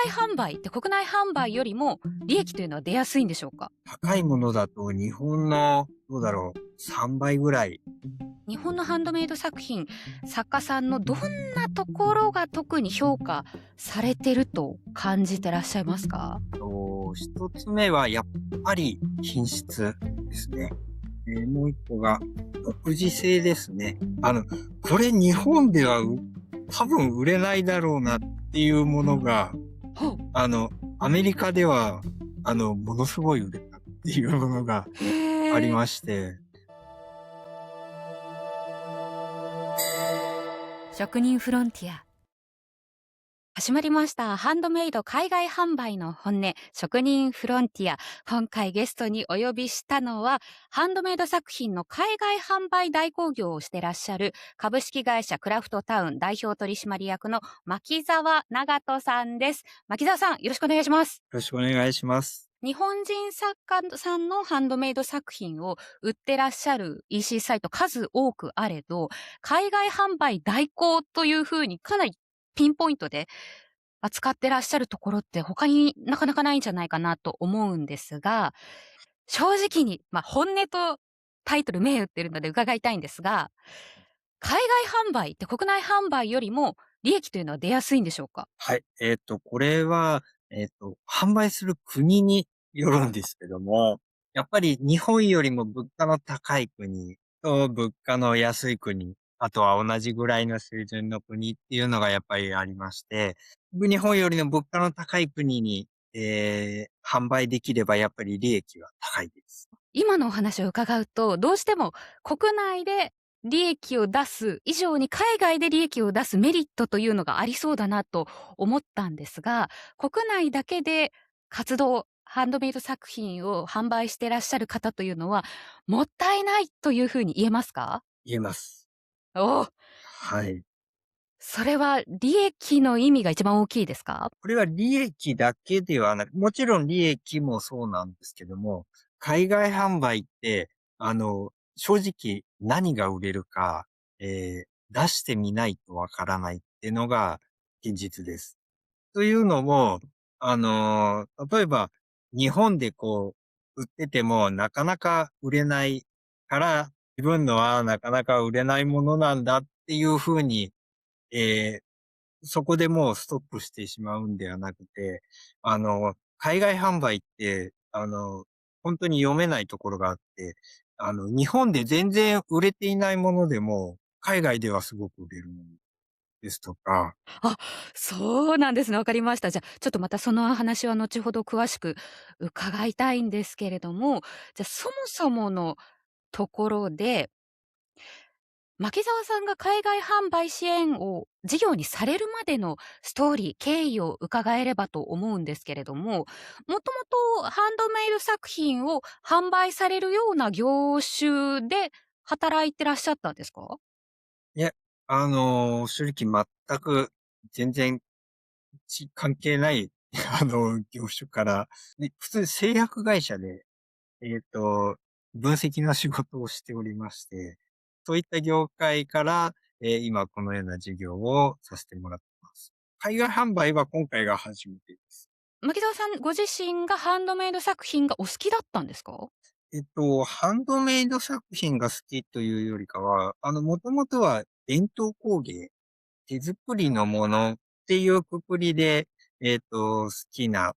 外販売って国内販売よりも利益というのは出やすいんでしょうか？高いものだと日本の、どうだろう、3倍ぐらい。日本のハンドメイド作品、作家さんのどんなところが特に評価されてると感じてらっしゃいますか？一つ目はやっぱり品質ですね。もう一個が独自性ですね。これ日本では多分売れないだろうなっていうものが、ほう。あの、アメリカでは、ものすごい売れたっていうものがありへえ。まして、職人フロンティア。始まりました。ハンドメイド海外販売の本音、職人フロンティア。今回ゲストにお呼びしたのは、ハンドメイド作品の海外販売代行業をしてらっしゃる、株式会社クラフトタウン代表取締役の牧沢長人さんです。牧沢さん、よろしくお願いします。よろしくお願いします。日本人作家さんのハンドメイド作品を売ってらっしゃる EC サイト数多くあれど、海外販売代行というふうにかなりピンポイントで扱ってらっしゃるところって他になかなかないんじゃないかなと思うんですが、正直に、本音とタイトル銘打ってるので伺いたいんですが、海外販売って国内販売よりも利益というのは出やすいんでしょうか？はい。これは、販売する国によるんですけども、やっぱり日本よりも物価の高い国と物価の安い国、あとは同じぐらいの水準の国っていうのがやっぱりありまして、日本よりの物価の高い国に、販売できればやっぱり利益は高いです。今のお話を伺うと、どうしても国内で利益を出す以上に海外で利益を出すメリットというのがありそうだなと思ったんですが、国内だけで活動、ハンドメイド作品を販売してらっしゃる方というのは、もったいないというふうに言えますか？言えます。おお、はい。それは利益の意味が一番大きいですか？これは利益だけではなく、もちろん利益もそうなんですけども、海外販売って、正直何が売れるか、出してみないとわからないっていうのが現実です。というのも、例えば日本で売っててもなかなか売れないから、自分のはなかなか売れないものなんだっていうふうに、えーそこでもうストップしてしまうんではなくて、海外販売って、本当に読めないところがあって、日本で全然売れていないものでも、海外ではすごく売れるものですとか、あ、そうなんですね。わかりました。じゃあ、ちょっとまたその話は後ほど詳しく伺いたいんですけれども、じゃあ、そもそものところで、牧沢さんが海外販売支援を事業にされるまでのストーリー、経緯を伺えればと思うんですけれども、もともとハンドメイド作品を販売されるような業種で働いてらっしゃったんですか？いや、正直全く全然関係ない、業種から、普通に製薬会社で分析の仕事をしておりまして、そういった業界から、今このような事業をさせてもらってます。海外販売は今回が初めてです。牧沢さんご自身がハンドメイド作品がお好きだったんですか？ハンドメイド作品が好きというよりかは、もともとは伝統工芸、手作りのものっていう括りで、好きな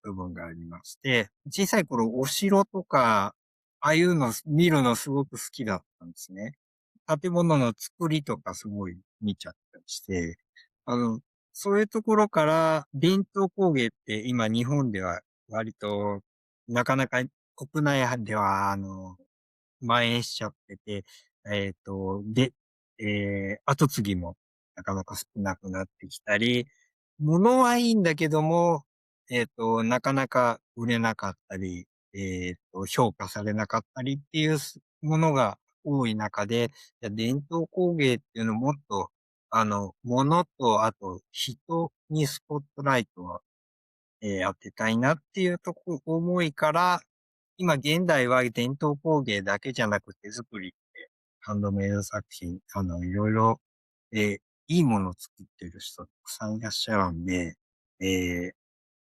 部分がありまして、小さい頃お城とか、ああいうの見るのすごく好きだったんですね。建物の作りとかすごい見ちゃったりして、あの、そういうところから伝統工芸って今日本では割となかなか国内では蔓延しちゃってて、で、後継ぎもなかなか少なくなってきたり、物はいいんだけども、なかなか売れなかったり、評価されなかったりっていうものが多い中で、じゃあ伝統工芸っていうのをもっと、物と、あと人にスポットライトを、当てたいなっていう思いから、今現代は伝統工芸だけじゃなく手作りって、ハンドメイド作品、いろいろ、いいものを作ってる人たくさんいらっしゃるんで、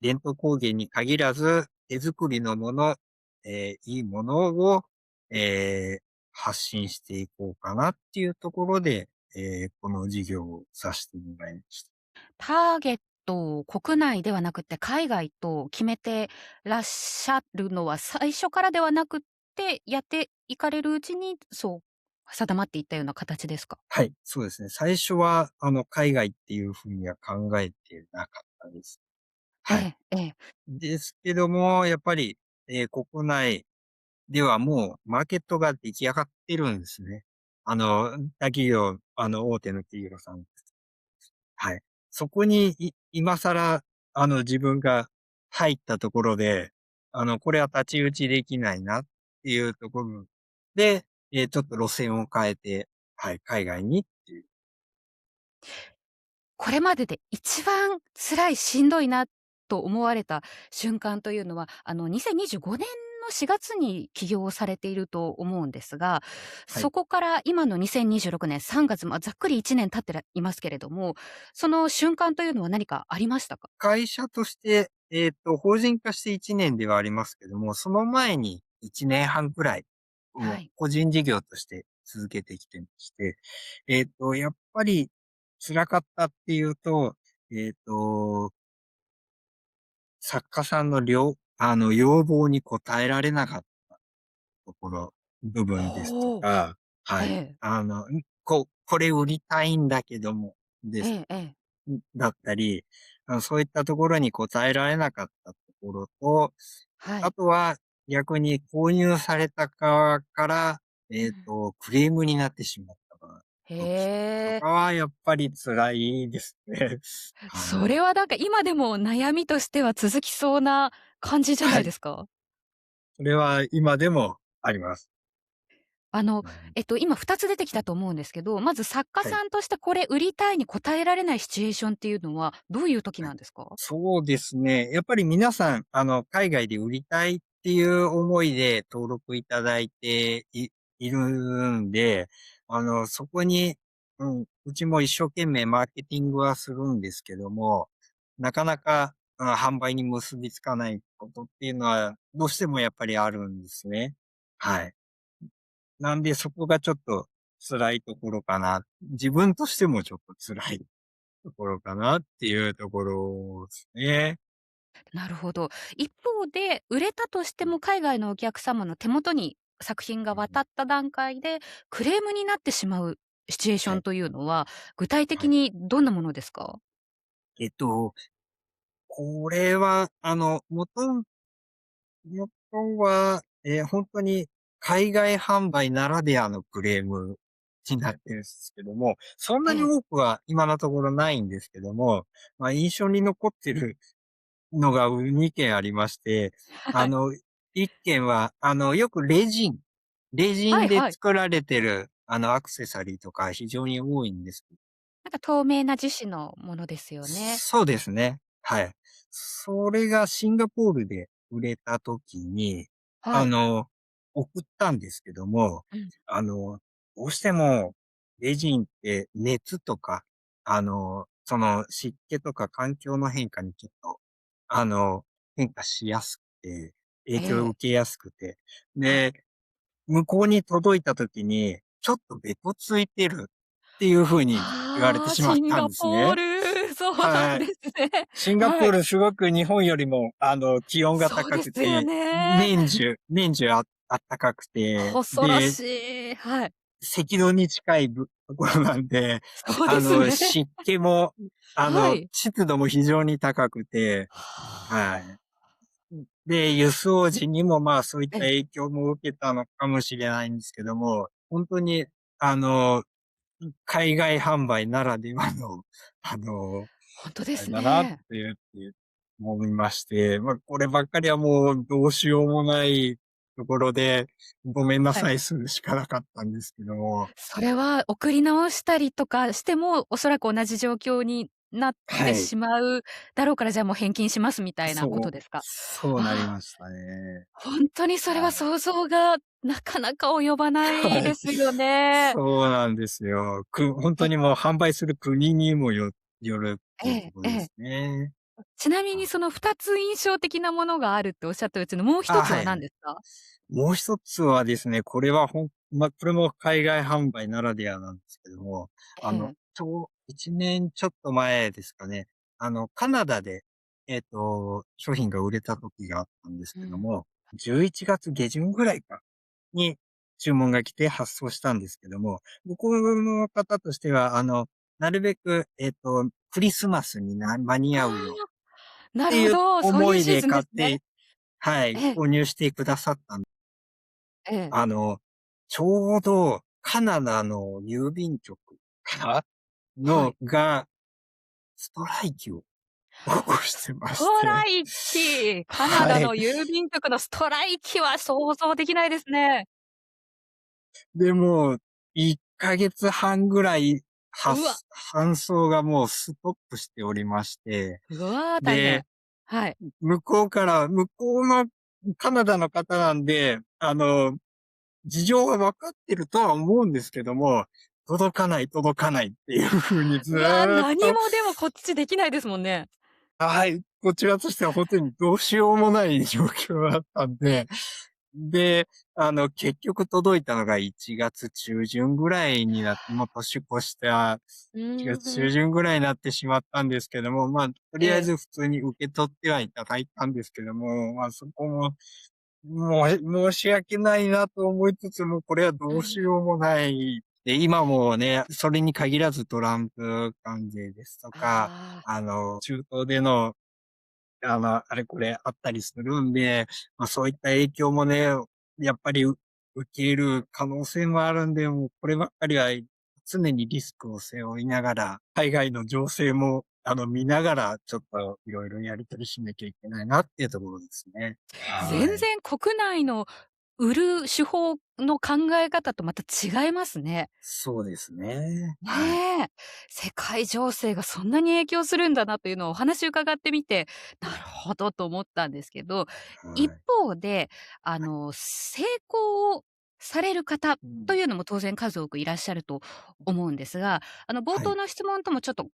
伝統工芸に限らず、手作りのもの、いいものを、えー発信していこうかなっていうところで、この事業をさせてもらいました。ターゲットを国内ではなくって海外と決めてらっしゃるのは最初からではなくって、やっていかれるうちに、そう定まっていったような形ですか？はい、そうですね。最初は、海外っていうふうには考えてなかったです。はい。ええええ。ですけども、やっぱり、国内ではもうマーケットが出来上がってるんですね。大企業、大手の企業さん。はい。そこに、今更、自分が入ったところで、これは太刀打ちできないなっていうところで、ちょっと路線を変えて、はい、海外にっていう。これまでで一番辛い、しんどいなと思われた瞬間というのは、2025年の4月に起業をされていると思うんですが、はい。そこから今の2026年3月、ざっくり1年経っていますけれども、その瞬間というのは何かありましたか？会社として、法人化して1年ではありますけども、その前に1年半くらい、はい。もう個人事業として続けてきてまして、やっぱり辛かったっていうと、えっと、作家さんの要望に応えられなかったところ、部分ですとほう。か、はい。ええ。これ売りたいんだけども、です。ええええ。だったり、そういったところに応えられなかったところと、はい。あとは逆に購入された側から、うん。クレームになってしまったへ時とえ。かはやっぱり辛いですね。はい。それはなんか今でも悩みとしては続きそうな感じじゃなはい。いですか？それは今でもあります。あの、うん、今2つ出てきたと思うんですけど、まず作家はい。さんとしてこれ売りたいに応えられないシチュエーションっていうのは、どういう時はい。なんですか？そうですね。やっぱり皆さん、海外で売りたいっていう思いで登録いただいているんで、そこに、うちも一生懸命マーケティングはするんですけども、なかなか、販売に結びつかないことっていうのは、どうしてもやっぱりあるんですね。はい。なんでそこがちょっと辛いところかな。自分としてもちょっと辛いところかなっていうところですね。なるほど。一方で、売れたとしても海外のお客様の手元に作品がうん、渡った段階で、クレームになってしまうシチュエーショはい。ンというのは、具体的はい。にどんなものですか？えっと、これは、元は、本当に海外販売ならではのクレームになってるんですけども、そんなにええ。多くは今のところないんですけども、印象に残ってるのが2件ありまして、はい。1件は、よくレジンではいはい。作られてる、アクセサリーとか非常に多いんです。なんか透明な樹脂のものですよね。そうですね。はい。それがシンガポールで売れた時に、はい。あの、送ったんですけども、うん。あの、どうしても、レジンって熱とか、その湿気とか環境の変化にちょっと、あの、変化しやすくて、影ええ。響を受けやすくて、はい。で、向こうに届いた時に、ちょっとべこついてるっていう風に言われてああ、しまったんシンガですね。ポール、そうなんはい。ですね。シンガポはい。ールすごく日本よりも、気温がそう高ですよくて、ね。年中あったかくて、恐ろで、しい。はい。赤道に近いところなんで、そうですね。湿気も、はい。湿度も非常に高くて、ははあ。い。で、輸送時にもそういっええ、た影響も受けたのかもしれないんですけども、本当に、あの、海外販売ならではの、あの、ほんとであれだなっすね。て思いまして、こればっかりはもうどうしようもないところで、ごめんなはい。さいするしかなかったんですけども、それは送り直したりとかしても、おそらく同じ状況になってはい。しまうだろうから、じゃあもう返金しますみたいなことですか？そうなりああ、ましたね。ほんとにそれははい。想像がなかなか及ばないはい。ですよね。そうなんですよ。本え、当にもう販売する国にもよるってえいうとえええ。ころですね。ちなみにあ、その2つ印象的なものがあるっておっしゃったうちのもう1つははいはい。何ですか？もう一つはですね、これはこれも海外販売ならではなんですけども、ええ。1年ちょっと前ですかね、カナダで、商品が売れた時があったんですうん。けども、11月下旬ぐらいかに注文が来て発送したんですけども、向こうの方としては、なるべく、クリスマスに間に合うよああ、なっていうるほど、そういうシー思いでズンですね。買って、はい、ええ、購入してくださったええ、あの、ちょうどカナダの郵便局かはい。が、ストライキを起こしてまストして。ライキ、カナダはい。の郵便局のストライキは想像できないですね。で、もう、1ヶ月半ぐらい、うわ、搬送がもうストップしておりまして、うわ、大変。で、はい。向こうのカナダの方なんで、事情は分かってるとは思うんですけども、届かないっていう風にずうわ、ーっと、何もでもこっちできないですもんね。はい、こちらとしては本当にどうしようもない状況だったんで、で、結局届いたのが1月中旬ぐらいになって、もう年越したう1月ーん。中旬ぐらいになってしまったんですけども、まあ、とりあえええ。ず普通に受け取ってはいただいたんですけども、まあ、そこも申し訳ないなと思いつつも、これはどうしうん。ようもない。で、今もね、それに限らずトランプ関税ですとか、ああ。中東での、あれこれあったりするんで、まあそういった影響もね、やっぱり受ける可能性もあるんで、もうこればっかりは常にリスクを背負いながら、海外の情勢も、見ながら、ちょっといろいろやり取りしなきゃいけないなっていうところですね。はい。全然国内の売る手法の考え方とまた違いますね。そうですね。はい。ねえ。世界情勢がそんなに影響するんだなというのをお話伺ってみて、なるほどと思ったんですけど、一はい。方で、成功をされる方うん。というのも当然数多くいらっしゃると思うんですが、冒はい。頭の質問ともちょっと、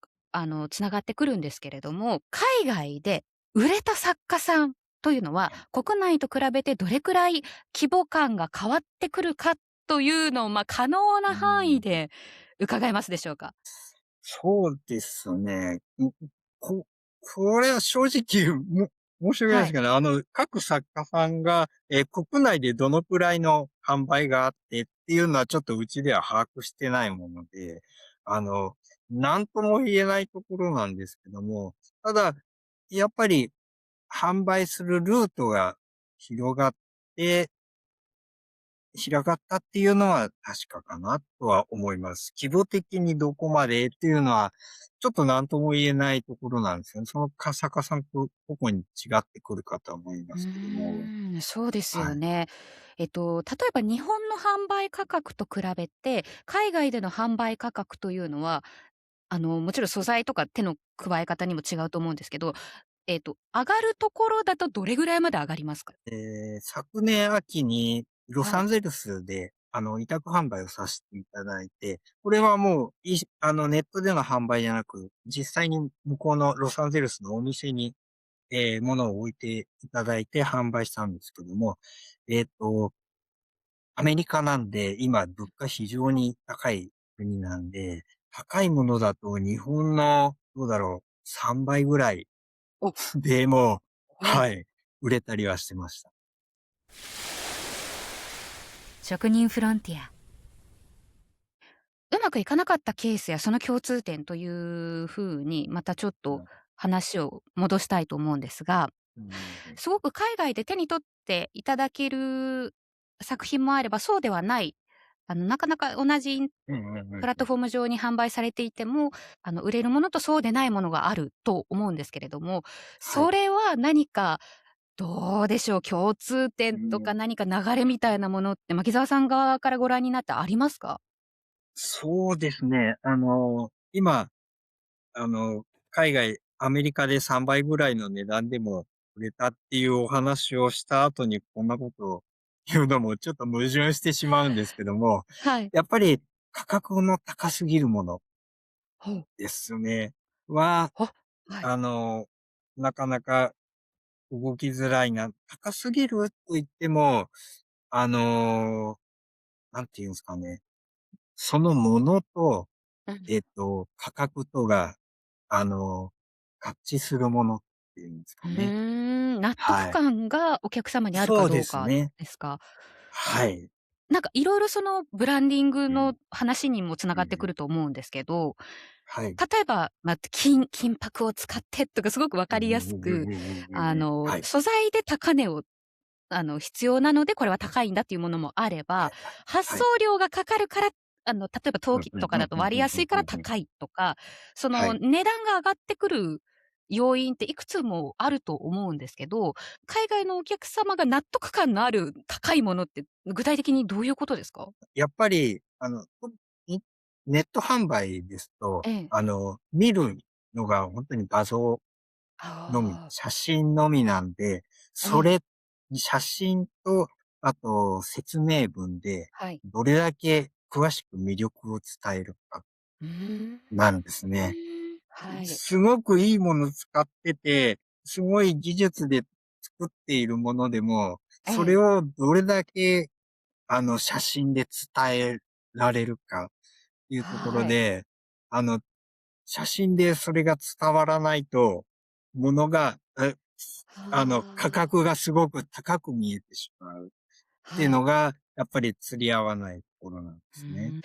繋がってくるんですけれども、海外で売れた作家さんというのは、国内と比べてどれくらい規模感が変わってくるかというのを、可能な範囲うん。で伺えますでしょうか？そうですね。ここれは正直、申し訳ないではい。すけど、各作家さんが、国内でどのくらいの販売があってっていうのはちょっとうちでは把握してないもので、あの、なんとも言えないところなんですけども、ただ、やっぱり販売するルートが広がって広がったっていうのは確かかなとは思います。規模的にどこまでっていうのは、ちょっと何とも言えないところなんですよね。その作家さんと個々に違ってくるかとは思いまうすけども。ーん、そうですはい。よね。例えば日本の販売価格と比べて、海外での販売価格というのは、もちろん素材とか手の加え方にも違うと思うんですけど、上がるところだとどれぐらいまで上がりますか？昨年秋にロはい。サンゼルスで、委託販売をさせていただいて、これはもう、ネットでの販売じゃなく、実際に向こうのロサンゼルスのお店に物を置いていただいて販売したんですけども、えっと、アメリカなんで、今物価非常に高い国なんで、高いものだと日本の、どうだろう、3倍ぐらいお、でも、はい。はい、売れたりはしてました。職人フロンティア。うまくいかなかったケースやその共通点という風に、またちょっとうん。話を戻したいと思うんですが、うん。すごく海外で手に取っていただける作品もあれば、そうではない、なかなか同じうんうんうんうん。プラットフォーム上に販売されていても、売れるものとそうでないものがあると思うんですけれども、はい。それは何かどうでしょう、共通点とうん、か何か流れみたいなものって、牧沢さん側からご覧になってありますか？そうですね。今、海外、アメリカで3倍ぐらいの値段でも売れたっていうお話をした後にこんなことを言うのもちょっと矛盾してしまうんですけども、はい。やっぱり価格の高すぎるものほう。ですね、は、あ、はい。あの、なかなか動きづらいな、高すぎると言っても、あの、なんていうんですかね。そのものと、うん。価格とが、あの、合致するものっていうんですうーかね。納得はい。感がお客様にあるかそうでどうかすね。ですか？はい。なんかいろいろそのブランディングうん。の話にも繋うんうん。がってくると思うんですけど、はい。例えば、金箔を使ってとかすごく分かりやうんうんうんすく、うんうんうんうん。はい。素材で高値を必要なので、これは高いんだっていうものもあれば、はいはい。発送はい。料がかかるから、例えば陶器うんうんとかだとうんうんうん割安いからうんうん。高いとか、そのはい。値段が上がってくる要因っていくつもあると思うんですけど、海外のお客様が納得感のある高いものって、具体的にどういうことですか？やっぱり、にネット販売ですと、ええ。見るのが本当に画像のみ、ああ、写真のみなんで、ええ、写真と、あと説明文で、はい。どれだけ詳しく魅力を伝えるかうーん。なんですね。はい。すごくいいもの使ってて、すごい技術で作っているものでも、ええ。それをどれだけ、写真で伝えられるかっていうところはい。で、あの、写真でそれが伝わらないと、ものが、価はあ。格がすごく高く見えてしまうっていうはい。のが、やっぱり釣り合わないところなんでうーすね。ん。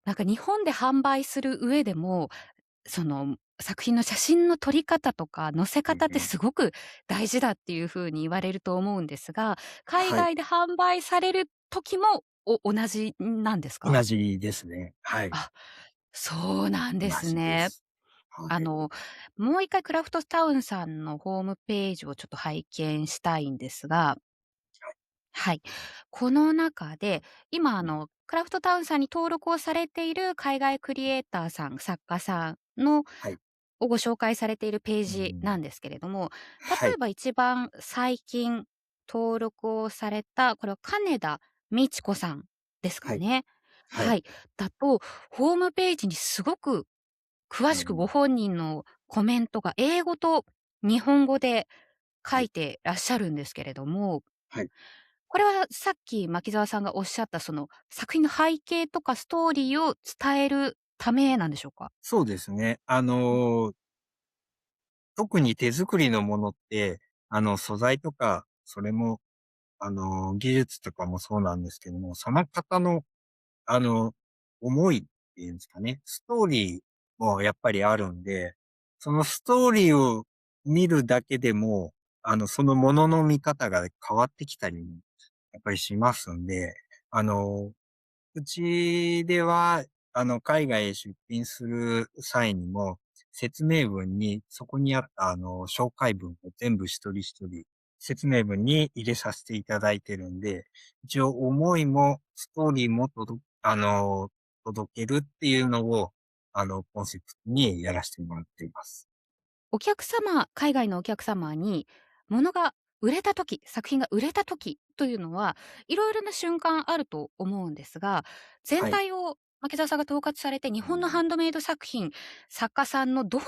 なんか日本で販売する上でも、その作品の写真の撮り方とか載せ方ってうんうん。すごく大事だっていう風に言われると思うんですが、海はい。外で販売される時も、同じなんですか？同じですね。はい。あ、そうなん同ですね。じです。はい。あの、もう一回クラフトタウンさんのホームページをちょっと拝見したいんですが、はい。この中で、今うん。クラフトタウンさんに登録をされている海外クリエイターさん、作家さんのはい。をご紹介されているペーうん。ジなんですけれども、例はい。えば一番最近登録をされた、これは金田美智子さんですかはい。ね。はい。はい。だと、ホームページにすごく詳しくごうん。本人のコメントが英語と日本語で書はい。いてらっしゃるんですけれども、はい。これはさっき牧澤さんがおっしゃったその作品の背景とかストーリーを伝えるためなんでしょうか？そうですね。うん。特に手作りのものって、素材とか、それも、技術とかもそうなんですけども、その方の、あの、思いっていうんですかね、ストーリーもやっぱりあるんで、そのストーリーを見るだけでも、そのものの見方が変わってきたり、やっぱりしますんで、あの、うちでは、海外へ出品する際にも、説明文に、そこにあった、紹介文を全部一人一人、説明文に入れさせていただいてるんで、一応思いも、ストーリーも届けるっていうのを、コンセプトにやらせてもらっています。海外のお客様に、物が売れた時、作品が売れた時というのは、いろいろな瞬間あると思うんですが、全はい。体を牧澤さんが統括されて、日本のうん。ハンドメイド作品、作家さんのどんな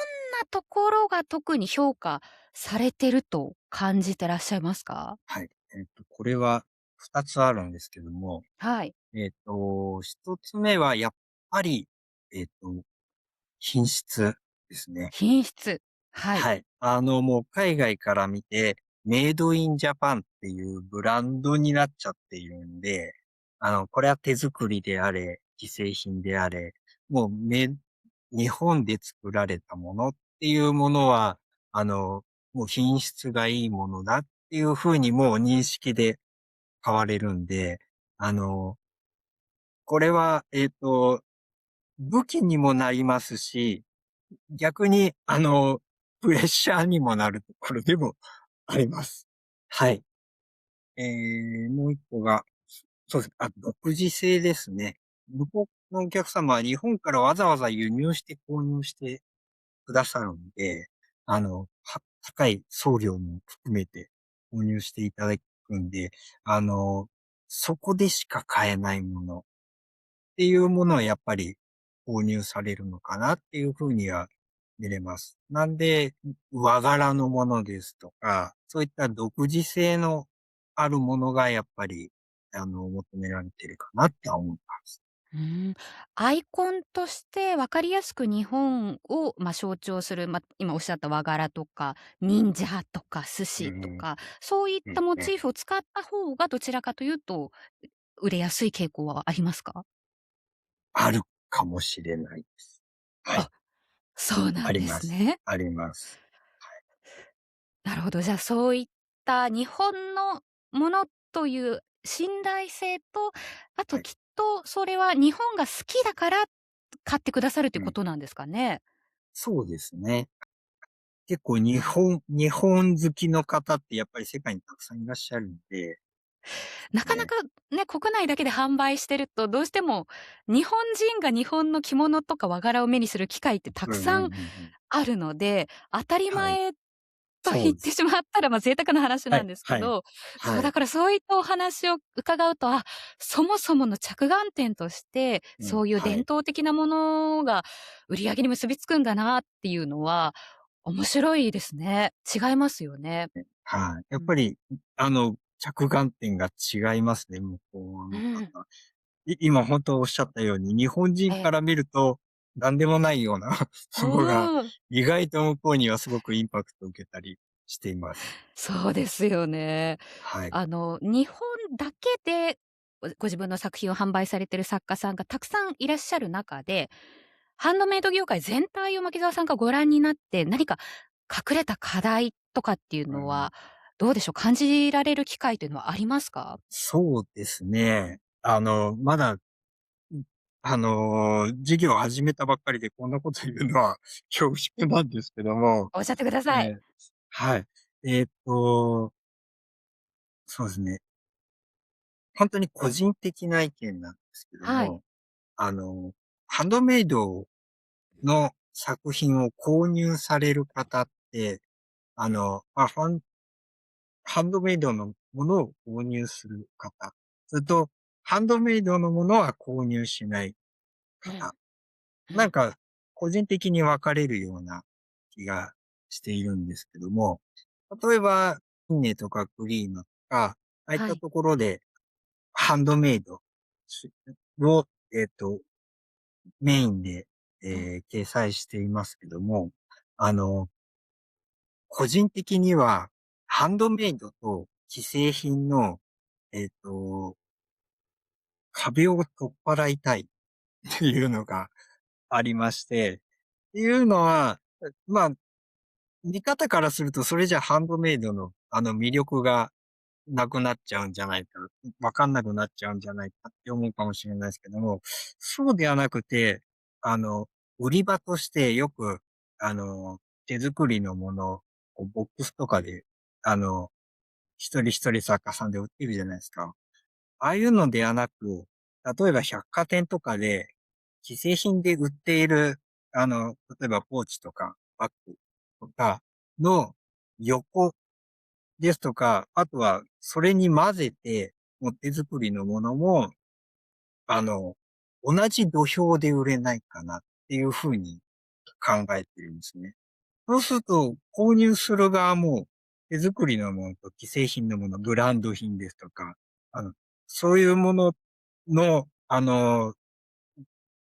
ところが特に評価されてると感じてらっしゃいますか？はい。これは二つあるんですけども、はい。一つ目はやっぱり、えっと、品質ですね。品質。はい。はい。もう海外から見て、メイドインジャパンっていうブランドになっちゃっているんで、これは手作りであれ、既製品であれ、もう日本で作られたものっていうものは、あの、もう品質がいいものだっていうふうにもう認識で買われるんで、あの、これは、武器にもなりますし、逆に、プレッシャーにもなるところでもあります。はい。もう一個が、そうです。独自性ですね。向こうのお客様は日本からわざわざ輸入して購入してくださるんで、高い送料も含めて購入していただくんで、あの、そこでしか買えないものっていうものはやっぱり購入されるのかなっていうふうには見れます。なんで、和柄のものですとか、そういった独自性のあるものがやっぱり、求められてるかなって思います。うーん。アイコンとして分かりやすく日本を、象徴する、今おっしゃった和柄とか、忍者とか寿うん、司とか、そういっうん、たモうん。チーフを使った方がどちらかというと、売れやすい傾向はありますか？あるかもしれないです。はい。あ、そうなんであります。すね。あります。なるほど。じゃあ、そういった日本のものという信頼性と、あはい。ときっとそれは日本が好きだから買ってくださるといううん。ことなんですかね？そうですね。結構日本好きの方ってやっぱり世界にたくさんいらっしゃるんで、なかなね。かね、国内だけで販売してると、どうしても日本人が日本の着物とか和柄を目にする機会ってたうんうんうんくさんうん。あるので、当たりはい。前と言ってそうです。しまったら、贅沢な話はい、なんですけはい、ど、そう、はい。だからそういったお話を伺うと、そもそもの着眼点として、うん、そういう伝はい。統的なものが売り上げに結びつくんだなっていうのは、面白いですね。違いますよね。はい。やうん。っぱり、着眼点が違いますね、向こうのうん。方。今本当おっしゃったように、日本ええ。人から見ると、なんでもないようなうものが、ーん。意外と向こうにはすごくインパクトを受けたりしています。そうですよね。はい。日本だけで、ご自分の作品を販売されてる作家さんがたくさんいらっしゃる中で、ハンドメイド業界全体を牧沢さんがご覧になって、何か隠れた課題とかっていううん、のは、どうでしょう、感じられる機会というのはありますか？そうですね。まだ、事業を始めたばっかりでこんなこと言うのは恐縮なんですけども、おっしゃってください。ええ、はい。えっと、そうですね。本当に個人的な意見なんですけどはい。も、あの、ハンドメイドの作品を購入される方って、あの、まあ、ハンハンドメイドのものを購入する方、それと、ハンドメイドのものは購入しないうん、方、うん。なんか、個人的に分かれるような気がしているんですけども、例えば、インネとかクリームとか、ああいったはい。ところで、ハンドメイドを、メインで、うん。掲載していますけども、あの、個人的には、ハンドメイドと既製品の、えっと、壁を取っ払いたいっていうのがありまして、っていうのは、まあ、見方からすると、それじゃハンドメイドの魅力がなくなっちゃうんじゃないか、わかんなくなっちゃうんじゃないかって思うかもしれないですけども、そうではなくて、あの、売り場としてよく、あの、手作りのものをボックスとかで、あの、一人一人作家さんで売ってるじゃないですか。ああいうのではなく、例えば百貨店とかで、既製品で売っている、例えばポーチとかバッグとかの横ですとか、あとはそれに混ぜて、もう手作りのものも、あの、同じ土俵で売れないかなっていうふうに考えてるんですね。そうすると、購入する側も手作りのものと既製品のもの、ブランド品ですとか、あの、そういうものの、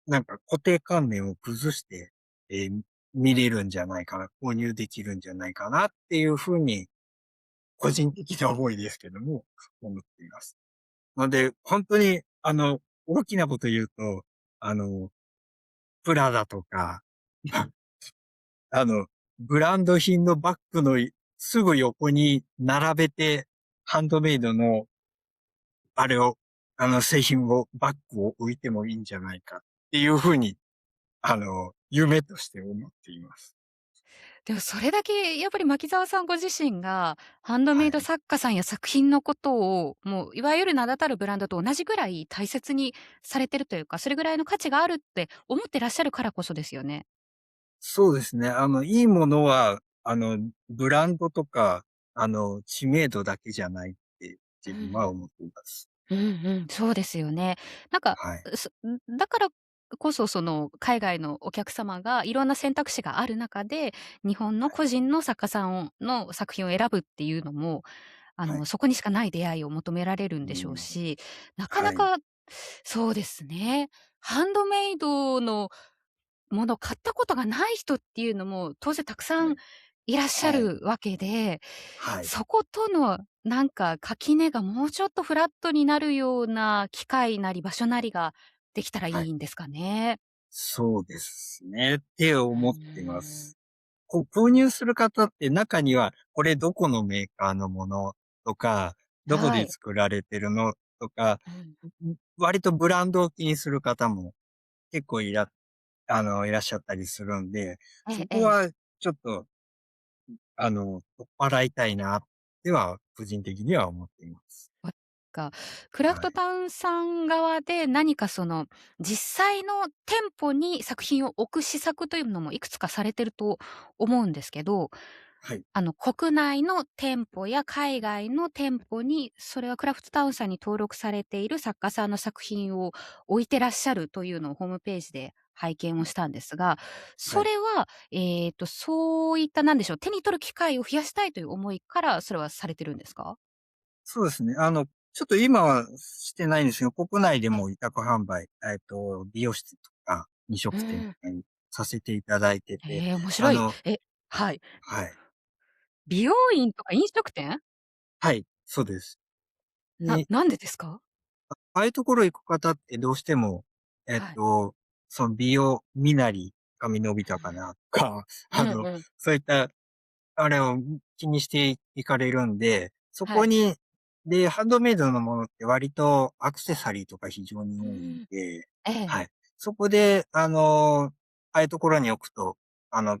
なんか固定観念を崩して、見れるんじゃないかな、購入できるんじゃないかなっていうふうに、個人的な思いですけども、思っています。ので、本当に、大きなこと言うと、あの、プラダとか、あの、ブランド品のバッグのすぐ横に並べて、ハンドメイドの、あれを、製品を、バッグを置いてもいいんじゃないかっていうふうに、夢として思っています。でもそれだけやっぱり牧沢さんご自身が、ハンドメイドはい。作家さんや作品のことを、もういわゆる名だたるブランドと同じぐらい大切にされてるというか、それぐらいの価値があるって思ってらっしゃるからこそですよね。そうですね。いいものは、ブランドとか、知名度だけじゃないってうん自分は思っています。うん。うんうん、そうですよね。なんか、はい。だからこそ、その、海外のお客様がいろんな選択肢がある中で、日本のはい。個人の作家さんの作品を選ぶっていうのも、はい。そこにしかない出会いを求められるんでしょううん。し、なかなはい。か、そうですね、ハンドメイドのものを買ったことがない人っていうのも、当然たくさんはい。いらっしゃはい。るわけで、はい。そことのなんか垣根がもうちょっとフラットになるような機会なり場所なりができたらいはい。いんですかね。そうですね、ってう思ってまーん。す。購入する方って中には、これどこのメーカーのものとか、どこではい。作られてるのとか、うん。割とブランドを気にする方も結構いらっしゃったりするんで、ええええ。そこはちょっと、取っ払いたいなっては、個人的には思っています。か、クラフはい。トタウンさん側で何かその、実際の店舗に作品を置く施策というのもいくつかされてると思うんですけど、はい。国内の店舗や海外の店舗に、それはクラフトタウンさんに登録されている作家さんの作品を置いてらっしゃるというのをホームページで拝見をしたんですが、はい。それは、そういったなんでしょう、手に取る機会を増やしたいという思いから、それはされてるんですか？そうですね。ちょっと今はしてないんですけど、国内でえ、も委託販売、美容室とか飲食店とうん。かにさせていただいてて、へえ、面白い。あのはい。はい。美容院とか飲食店？はい、そうです。で、なんでですか？ああいうところ行く方ってどうしても、えっはい。と、その美容身なり、髪伸びたかなとか、うんうん。そういったあれを気にしていかれるんで、そはい。こに、で、ハンドメイドのものって割とアクセサリーとか非常に多いんうん。で、ええ。はい。そこで、ああいうところに置くと、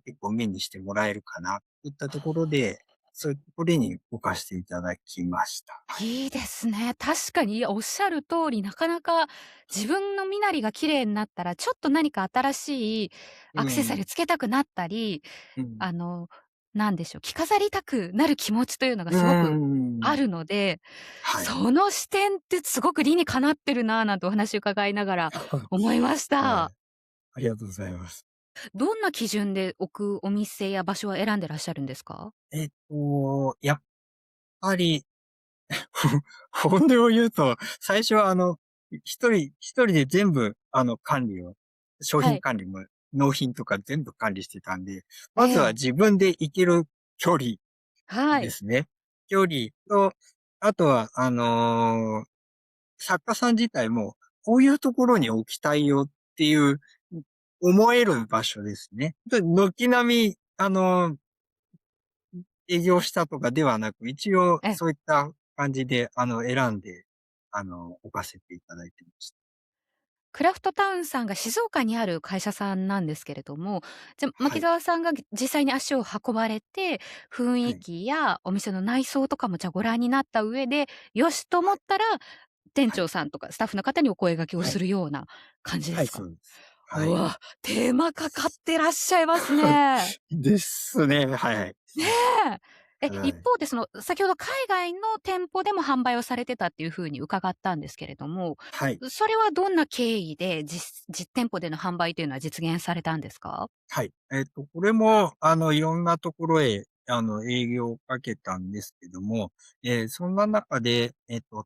結構目にしてもらえるかな、といったところで、そういうところに置かしていただきました。はい。いいですね。確かに、いや、おっしゃる通り、なかなか自分の身なりが綺麗になったら、ちょっと何か新しいアクセサリーうん、つけたくなったり、うん。あの、なんでしょう、着飾りたくなる気持ちというのがうすごくあん。るので、はい。その視点ってすごく理にかなってるなぁなんてお話伺いながら思いましはい。た。ありがとうございます。どんな基準で置くお店や場所は選んでらっしゃるんですか？やっぱり本音を言うと、最初は一人で全部、商はい。品管理も、納品とか全部管理してたんで、えまずはえ。自分で行ける距離はい。ですね。距離と、あとは、作家さん自体も、こういうところに置きたいよっていう、思える場所ですね。軒並み、営業したとかではなく、一応ええ。そういった感じで、選んで、置かせていただいてました。クラフトタウンさんが静岡にある会社さんなんですけれども、じゃ、はい。牧沢さんが実際に足を運ばれて、雰囲はい。気やお店の内装とかも、じゃ、ご覧になった上で、よしと思はい。ったら、店はい。長さんとかスタッフの方にお声掛けをはい。するような感じではい、すか？そうです。はい。うわ、手間かかってらっしゃいますね。ですね。はい。ねえ。一はい。方で先ほど海外の店舗でも販売をされてたっていう風に伺ったんですけれども、はい。それはどんな経緯で、実店舗での販売というのは実現されたんですか？はい。これも、いろんなところへ、営業をかけたんですけども、そんな中で、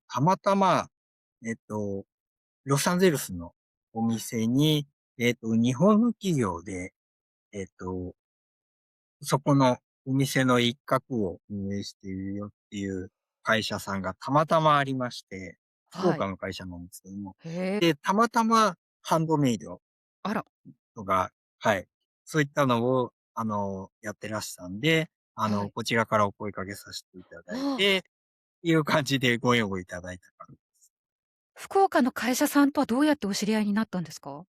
たまたま、えっと、ロサンゼルスのお店に、日本の企業で、えっと、そこのお店の一角を運営しているよっていう会社さんがたまたまありまして、福はい。岡の会社なんですけども。へえ。で、たまたまハンドメイドあら、とか、はい。そういったのを、やってらしたんで、はい。こちらからお声掛けさせていただいああ、て、いう感じでご用意いただいたから。福岡の会社さんとはどうやってお知り合いになったんですか？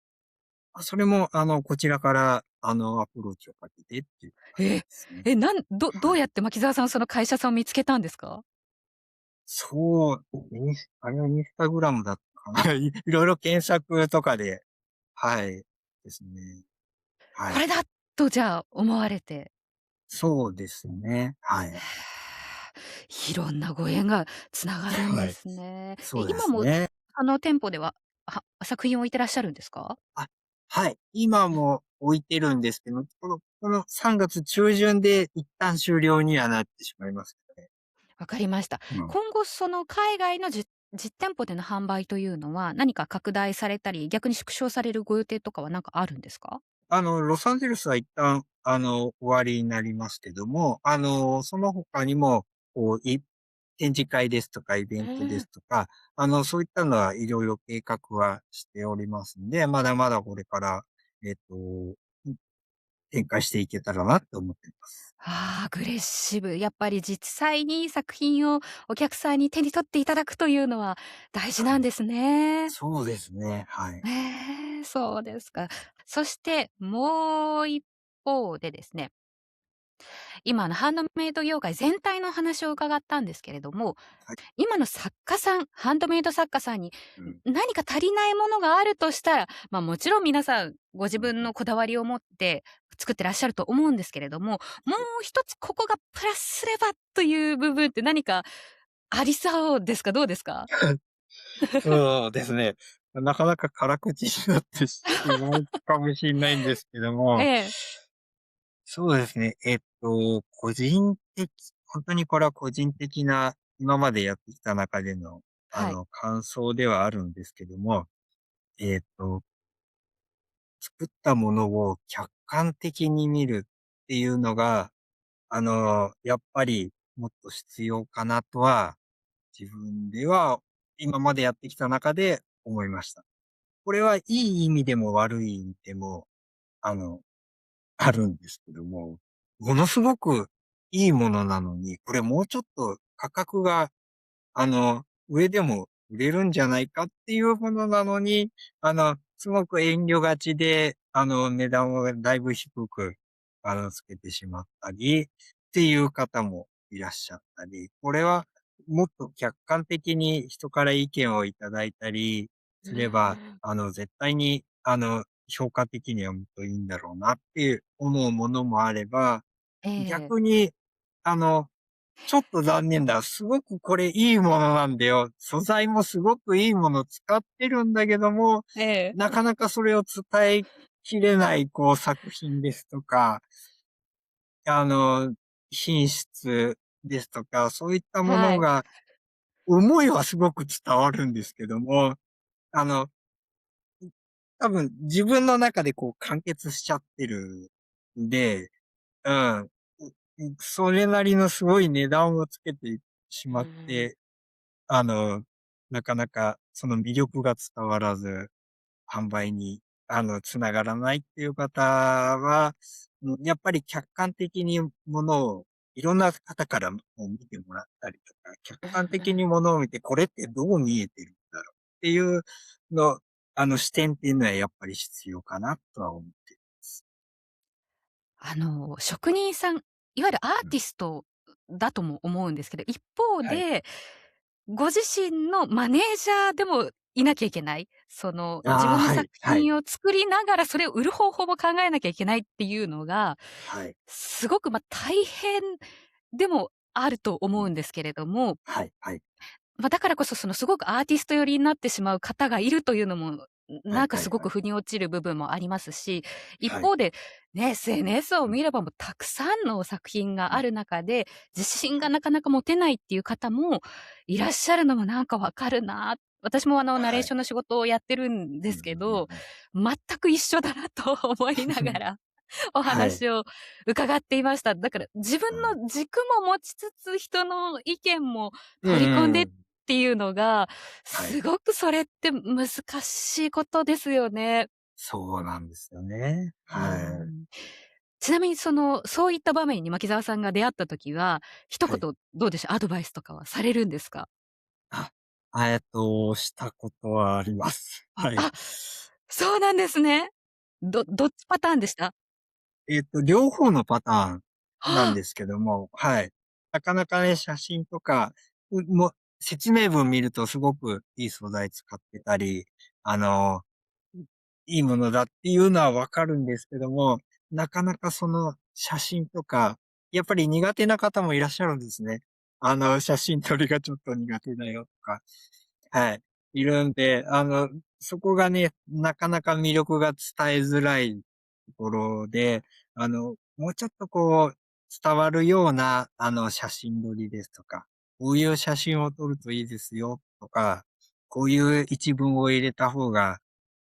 それも、こちらから、アプローチをかけてっていう感じええ。ですね。どうはい。やって牧沢さんその会社さんを見つけたんですか？そう、あれはインスタグラムだったかな。いろいろ検索とかで、はい、ですね。はい。これだとじゃあ思われて。そうですね。はい。いろんなご縁がつながるんではい。すね。そうで今もすね。店舗では、作品を置いてらっしゃるんですか？はい。今も置いてるんですけど、この3月中旬で一旦終了にはなってしまいますね。わかりました。うん。今後その海外の実店舗での販売というのは、何か拡大されたり、逆に縮小されるご予定とかはなんかあるんですか？ロサンゼルスは一旦、終わりになりますけども、その他にも、こう、展示会ですとか、イベントでへえ。すとか、そういったのはいろいろ計画はしておりますんで、まだまだこれから、えっと、展開していけたらなって思っています。ああ、アグレッシブ。やっぱり実際に作品をお客さんに手に取っていただくというのは大事はい。なんですね。そうですね。はい。へえ、そうですか。そしてもう一方でですね、今ハンドメイド業界全体の話を伺ったんですけれども、はい。今の作家さん、ハンドメイド作家さんに、うん。何か足りないものがあるとしたら、もちろん皆さんご自うん。分のこだわりを持って作ってらっしゃると思うんですけれども、もうはい。一つここがプラスすればという部分って何かありそうですか？どうですか？そうですね。なかなか辛口になってしまうかもしれないんですけどえも、え、そうですね。本当にこれは個人的な、今までやってきた中での、はい。感想ではあるんですけども、えっと、作ったものを客観的に見るっていうのが、やっぱりもっと必要かなとは、自分では今までやってきた中で思いました。これはいい意味でも悪い意味でも、あの、あるんですけども、ものすごくいいものなのに、これもうちょっと価格が、上でも売れるんじゃないかっていうものなのに、すごく遠慮がちで、値段をだいぶ低く、つけてしまったりっていう方もいらっしゃったり、これはもっと客観的に人から意見をいただいたりうすれば、ん。絶対に、評価的にはもっといいんだろうなっていう思うものもあれば、ええ、逆に、あの、ちょっと残念だ。すごくこれいいものなんだよ。素材もすごくいいもの使ってるんだけども、ええ。なかなかそれを伝えきれない、こう、作品ですとか、あの、品質ですとか、そういったもはい。のが、思いはすごく伝わるんですけども、あの、多分自分の中でこう完結しちゃってるんで、うん。それなりのすごい値段をつけてしうまっん。て、あの、なかなかその魅力が伝わらず、販売に、繋がらないっていう方は、やっぱり客観的にものを、いろんな方からも見てもらったりとか、客うん観的にうん。ものを見て、これってどう見えてるんだろうっていうの、視点っていうのはやっぱり必要かなとは思っています。職人さん、いわゆるアーうん。ティストだとも思うんですけど、一方はい。で、ご自身のマネージャーでもいなきゃいけない。自ああ、分の作はい、はい、品を作りながら、それを売る方法も考えなきゃいけないっていうのが、はい。すごく、大変でもあるとうん。思うんですけれども、はい、はい、だからこそ、すごくアーティスト寄りになってしまう方がいるというのも、はい、なんかはい、はい。すごく腑に落ちる部分もありますし、一はい。方で、ね、SNS をうん、見ればもうたくさんの作品がうん。ある中で、自信はい。がなかなか持てないっていう方もいらっしゃるのもなんかわかるな。私もナレーはい。ションの仕事をやってるんでうんうんすけど、うんうん。全く一緒だなと思いながらおはい。話を伺っていました。だから自分うん。の軸も持ちつつ、人の意見もうん取り込んでっうんうん。ていうのが、はい。すごくそれって難しいことですよね。そうなんですよね。うはい。ん。ちなみにそういった場面に牧沢さんが出会った時は、一はい。言どうでしょう、アドバイスとかはされるんですか？あ、したことはあります。はい。あ、そうなんですね。どっちパターンでした？両方のパターンなんはあ。ですけども、はい。なかなかね、写真とか、説明文見るとすごくいい素材使ってたり、あの、いいものだっていうのはわかるんですけども、なかなかその写真とか、やっぱり苦手な方もいらっしゃるんですね。写真撮りがちょっと苦手だよとか。はい。いるんで、そこがね、なかなか魅力が伝えづらいところで、もうちょっとこう、伝わるような、写真撮りですとか、こういう写真を撮るといいですよとか、こういう一文を入れた方が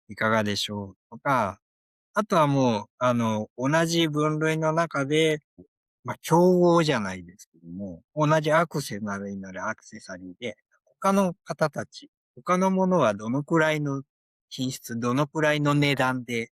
いかがでしょうとか、あとはもう、同じ分類の中で、まあ、競合じゃないですけども、同じアクセサリーならアクセサリーで、他の方たち、他のものはどのくらいの品質、どのくらいの値段で、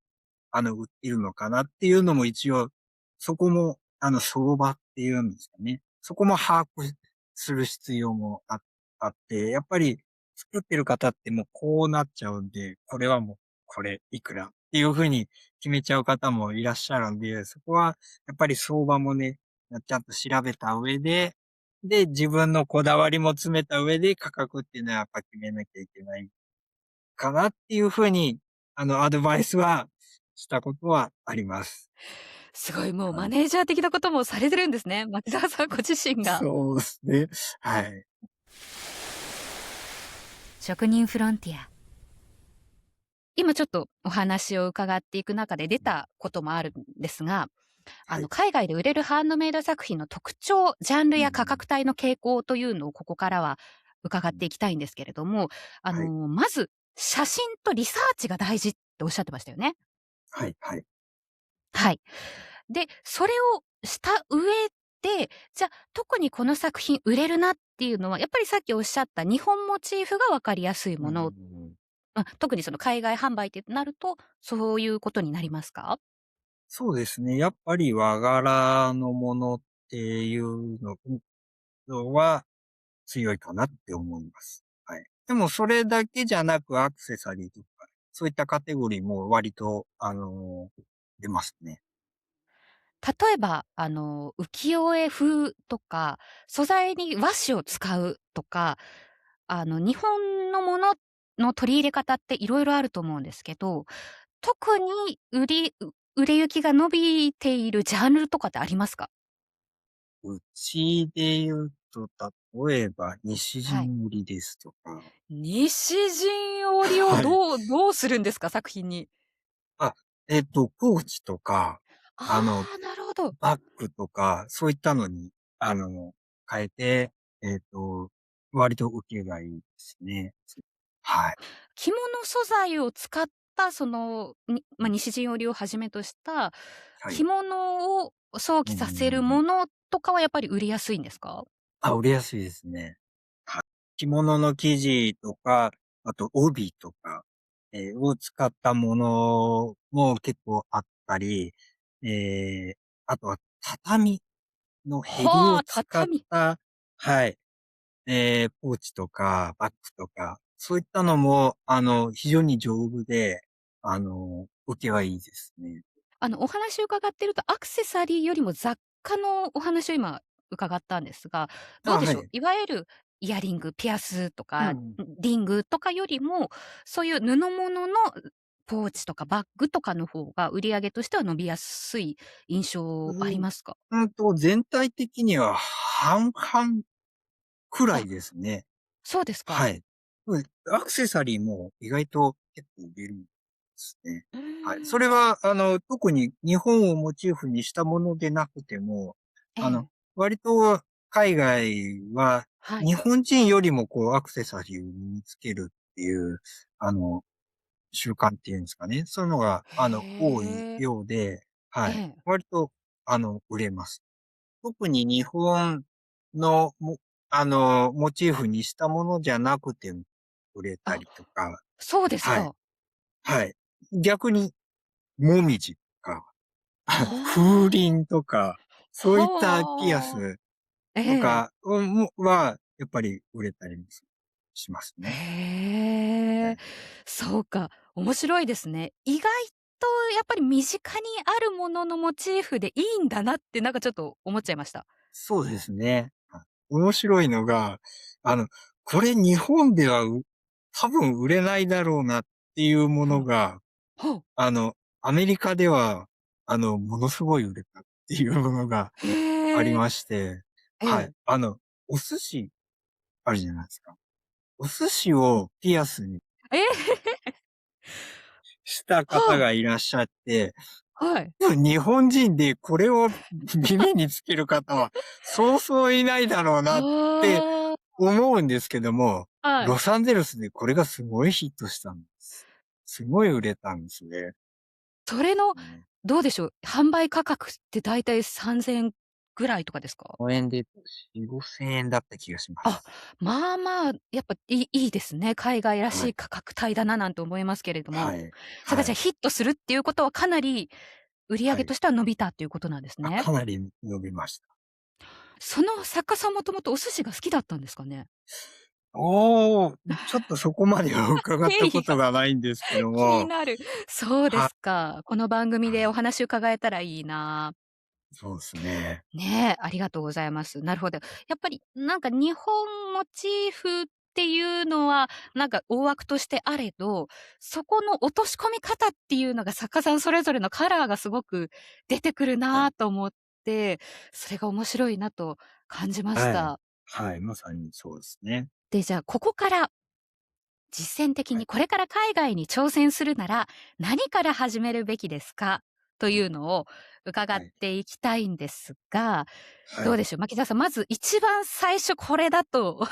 売っているのかなっていうのも一応、そこも、相場っていうんですかね。そこも把握する必要もあって、やっぱり作ってる方ってもうこうなっちゃうんで、これはもう、これいくらっていうふうに決めちゃう方もいらっしゃるんで、そこはやっぱり相場もね、ちゃんと調べた上で、で、自分のこだわりも詰めた上で価格っていうのはやっぱ決めなきゃいけないかなっていうふうに、アドバイスはしたことはあります。すごいもうはい。マネージャー的なこともされてるんですね。松澤さんご自身が。そうですね。はい。職人フロンティア。今ちょっとお話を伺っていく中で出たこともあるんですが、はい。海外で売れるハンドメイド作品の特徴、ジャンルうんうや価ん。格帯の傾向というのをここからは伺うん。っていきたいんですけれども、はい。まず写真とリサーチが大事っておっしゃってましたよね。はい。はい。はい。で、それをした上で、じゃあ特にこの作品売れるなっていうのは、やっぱりさっきおっしゃった日本モチーフが分かりやすいうんうんうもの、ん。特にその海外販売ってなると、そういうことになりますか？そうですね。やっぱり和柄のものっていうのは強いかなって思います。はい。でもそれだけじゃなくアクセサリーとか、そういったカテゴリーも割と、出ますね。例えば、浮世絵風とか、素材に和紙を使うとか、日本のものの取り入れ方っていろいろあると思うんですけど、特に売れ行きが伸びているジャンルとかってありますか？うちで言うと、例えば西はい。陣織ですとか、西陣織をはい。どうするんですか？作品に。あ、ポーチとか、あの、ああ、なるほど。バッグとか、そういったのに、変えて、えっと、割と受けがいいですね。はい。着物素材を使ったその、西陣織をはじめとした着はい。物を想うんうん起させるうん。ものとかはやっぱり売りやすいんですか？あ、売れやすいですね。着物の生地とか、あと帯とか、を使ったものも結構あったり、えー、あとは畳のヘリはあ、を使っ畳。た、はい、ポーチとかバッグとか、そういったのも、非常に丈夫で、受けはいいですね。お話を伺ってると、アクセサリーよりも雑貨のお話を今伺ったんですが、どうあ、でしょう、はい。いわゆるイヤリング、ピアスとか、うん。リングとかよりも、そういう布物のポーチとかバッグとかの方が売り上げとしては伸びやすい印象ありうんますか？全体的には半々くらあ、いですね。そうですか。はい。アクセサリーも意外と結構出るんですね。うーはい。それん。は、特に日本をモチーフにしたものでなくても、ええ、割と海外ははい。日本人よりもこうアクセサリーを身につけるっていう、あの、習慣っていうんですかね。そういうのが、多いへえ。ようで、はい。ええ。割と、売れます。特に日本のモチーフにしたものじゃなくても売れたあ、りとか、そうですはい、か。はい。逆に、もみじとか、風はあ。鈴とか、そういったピアはあ。スええ。とか、は、やっぱり売れたりもしますね。へえ、はい。そうか、面白いですね。意外とやっぱり身近にあるもののモチーフでいいんだなってなんかちょっと思っちゃいました。そうですね。はい。面白いのが、あの、これ日本では多分売れないだろうなっていうもほう、のが、ほう。アメリカでは、ものすごい売れたっていうものがありへえ。まして、はい。ええ。お寿司あるじゃないですか。お寿司をピアスにええ！した方はがいらっしゃって、あ、はい。日本人でこれを耳につける方はそうそういないだろうなっては思うんですけども、あ、はい。ロサンゼルスでこれがすごいヒットしたんです。すごい売れたんですね。それの、うん。どうでしょう、販売価格ってだいたい3000ぐらいとかですか？公園で4、5千円だった気がしまあ、す。まあまあ、やっぱいいですね。海外らしはい。い価格帯だななんて思いますけれども。はい。それがはい。じゃあヒットするっていうことはかなり売り上はい。げとしては伸びたっていうことなんですあ、ね。かなり伸びました。その作家さんもともとお寿司が好きだったんですかね？おお、ちょっとそこまでは伺ったこ経緯がとがないんですけど気にも、なる。そうではすか。この番組でおはい。話伺えたらいいな。そうですね。ねえ、ありがとうございます。なるほど。やっぱりなんか日本モチーフっていうのは、なんか大枠としてあれど、そこの落とし込み方っていうのが作家さんそれぞれのカラーがすごく出てくるはい。なと思って、それが面白いなと感じましはい。た。はい、まさにそうですね。で、じゃあここから実践的はい。にこれから海外に挑戦するなら、何から始めるべきですか？とうん、いうのを伺っはい。ていきたいんですが、はい。どうでしょう、牧沢さん、まず一番最初これだと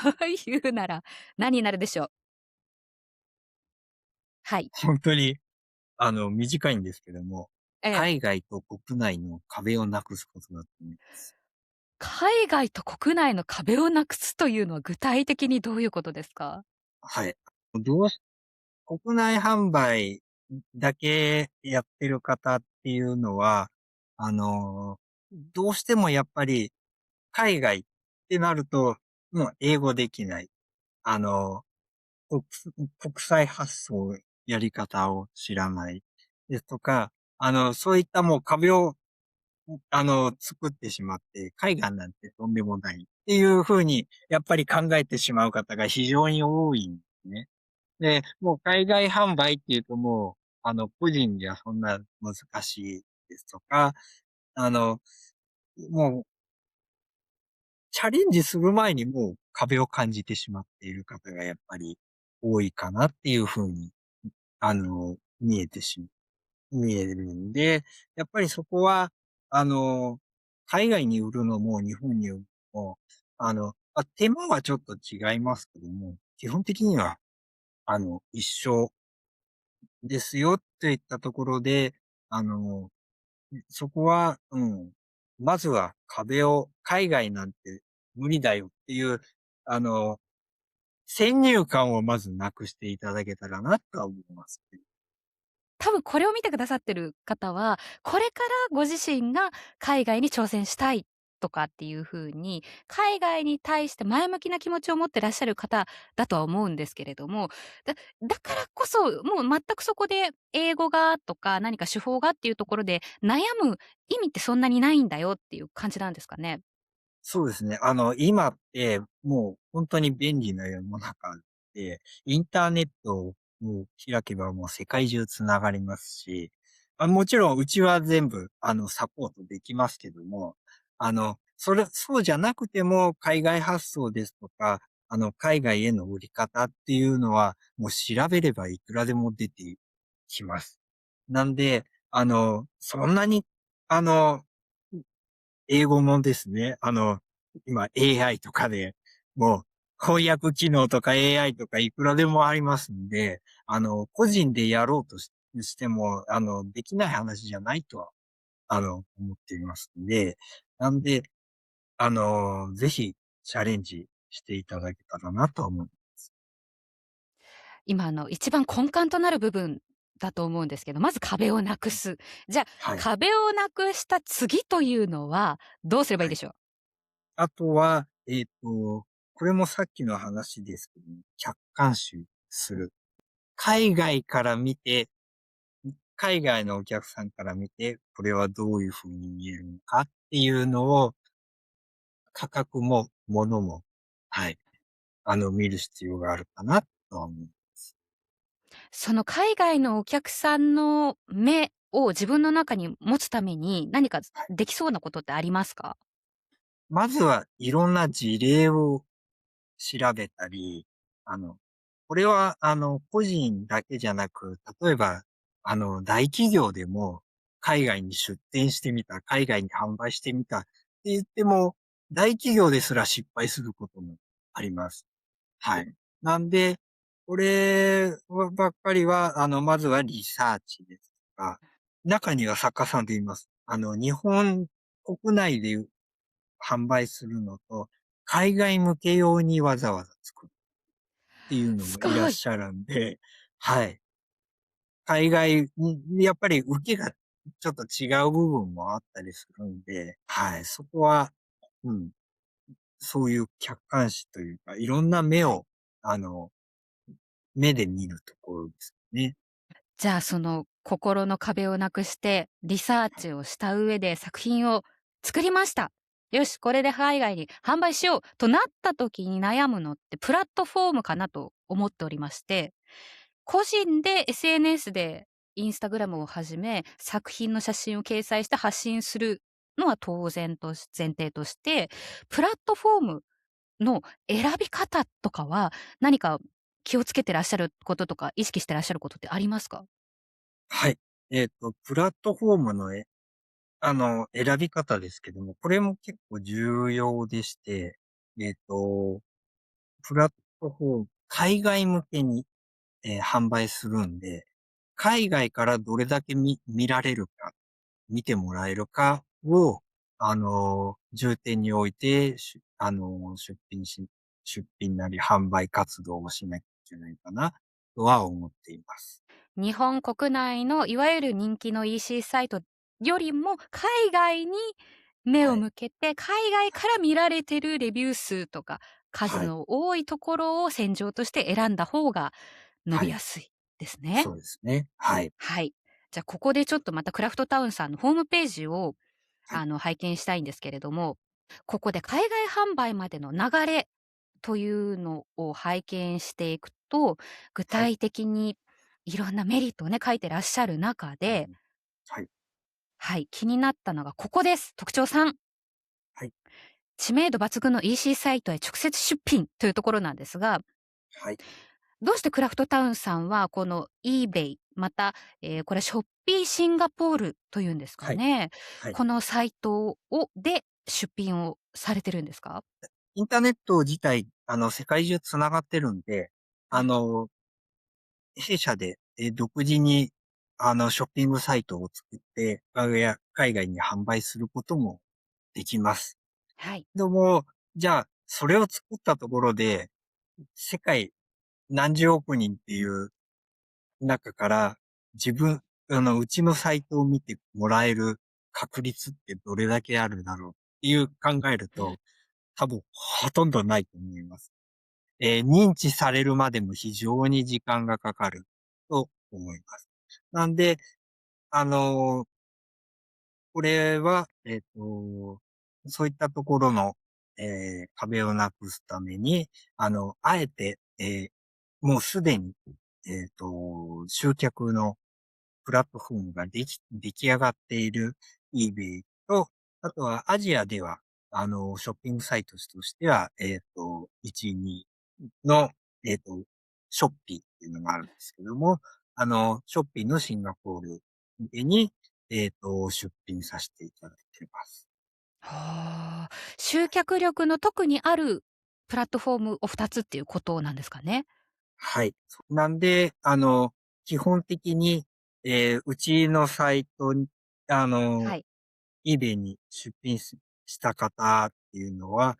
言うなら、何になるでしょう？はい。ほんとに、短いんですけども、ええ。海外と国内の壁をなくすことだと思います。海外と国内の壁をなくすというのは具体的にどういうことですか？はい。どうし国内販売だけやってる方っていうのは、あの、どうしてもやっぱり海外ってなると、もう英語できない。あの、国国際発送やり方を知らないですとか、そういったもう壁を、作ってしまって、海外なんてとんでもないっていう風に、やっぱり考えてしまう方が非常に多いんですね。で、もう海外販売っていうともう、個人じゃそんな難しいですとか、あの、もうチャレンジする前にもう壁を感じてしまっている方がやっぱり多いかなっていう風に、見えて見えるんで、やっぱりそこは、あの、海外に売るのも日本に売るのも、手間はちょっと違いますけども、基本的には、一緒ですよっていったところで、あの、そこは、まずは壁を海外なんて無理だよっていう、あの、先入観をまずなくしていただけたらなとは思いますね。多分これを見てくださってる方は、これからご自身が海外に挑戦したいとかっていう風に、海外に対して前向きな気持ちを持ってらっしゃる方だとは思うんですけれども、だからこそ、もう全くそこで英語がとか、何か手法がっていうところで悩む意味ってそんなにないんだよっていう感じなんですかね？そうですね。今って、もう本当に便利な世の中で、インターネットを開けばもう世界中つながりますし、もちろんうちは全部、サポートできますけども、そうじゃなくても海外発送ですとか、海外への売り方っていうのは、もう調べればいくらでも出てきます。なんで、そんなに、あの、英語もですね、今 AI とかで、もう翻訳機能とか AI とかいくらでもありますんで、個人でやろうとしても、できない話じゃないとは、思っていますんで、なんで、ぜひチャレンジしていただけたらなと思う。今一番根幹となる部分だと思うんですけど、まず壁をなくす。じゃあ、はい。壁をなくした次というのはどうすればいいはい。でしょう？あとは、これもさっきの話ですけども、客観視する。海外から見て海外のお客さんから見て、これはどういう風に見えるのかっていうのを、価格も物も、はい、見る必要があるかなとは思う。その海外のお客さんの目を自分の中に持つために、何かはい。できそうなことってありますか？まずはいろんな事例を調べたり、あの、これは個人だけじゃなく、例えば、大企業でも、海外に出店してみた、海外に販売してみたって言っても、大企業ですら失敗することもあります。はい。なんで、こればっかりは、まずはリサーチですとか、中には作家さんで言います。日本国内で販売するのと、海外向け用にわざわざ作るっていうのもいらっすごい。しゃるんで、はい。海外に、やっぱり受けがちょっと違う部分もあったりするんで、はい。そこは、うん。そういう客観視というか、いろんなあの、目で見るところですね。じゃあ、その心の壁をなくして、リサーはい。チをした上で作品を作りました。よし、これで海外に販売しようとなった時に悩むのってプラットフォームかなと思っておりまして、個人で SNS でインスタグラムをはじめ、作品の写真を掲載して発信するのは当然とし前提として、プラットフォームの選び方とかは、何か気をつけてらっしゃることとか、意識してらっしゃることってありますか？はい。プラットフォームの選び方ですけども、これも結構重要でして、えっと、プラットフォーム、海外向けに、販売するんで、海外からどれだけ見られるか、見てもらえるかを、重点に置いて、出品なり販売活動をしなきゃいけないかな、とは思っています。日本国内のいわゆる人気の EC サイトよりも、海外に目をはい。向けて、海外から見られてるレビュー数とか、数はい。の多いところを戦場として選んだ方が伸はい。びやすいですね。そうですね。はい。はい。じゃあ、ここでちょっとまたクラフトタウンさんのホームページを、はい。拝見したいんですけれども、ここで海外販売までの流れというのを拝見していくと、具はい。体的にいろんなメリットをね、書いてらっしゃる中で、うん。はい。はい、気になったのがここです。特徴3。はい。知名度抜群の EC サイトへ直接出品というところなんですが、はい。どうしてクラフトタウンさんはこの eBay、また、これショッピーシンガポールというんですかはい。ね。はい。このサイトで出品をされてるんですか？インターネット自体、世界中つながってるんで、あの、弊社で、独自に、ショッピングサイトを作って、海外に販売することもできます。はい。でも、じゃあ、それを作ったところで、世界何十億人っていう中から、自分、うちのサイトを見てもらえる確率ってどれだけあるだろうっていう考えると、多分ほとんどないと思います。認知されるまでも非常に時間がかかると思います。なんで、あの、これは、そういったところの、壁をなくすために、あえて、もうすでに、集客のプラットフォームが出来上がっている eBay と、あとはアジアでは、ショッピングサイトとしては、1、2の、ショッピーっていうのがあるんですけども、ショッピーのシンガポール向けに、出品させていただいています。はあ。集客力の特にあるプラットフォームを2つっていうことなんですかね？はい。なんで、基本的に、うちのサイトに、あの、はい。eBay にした方っていうのは、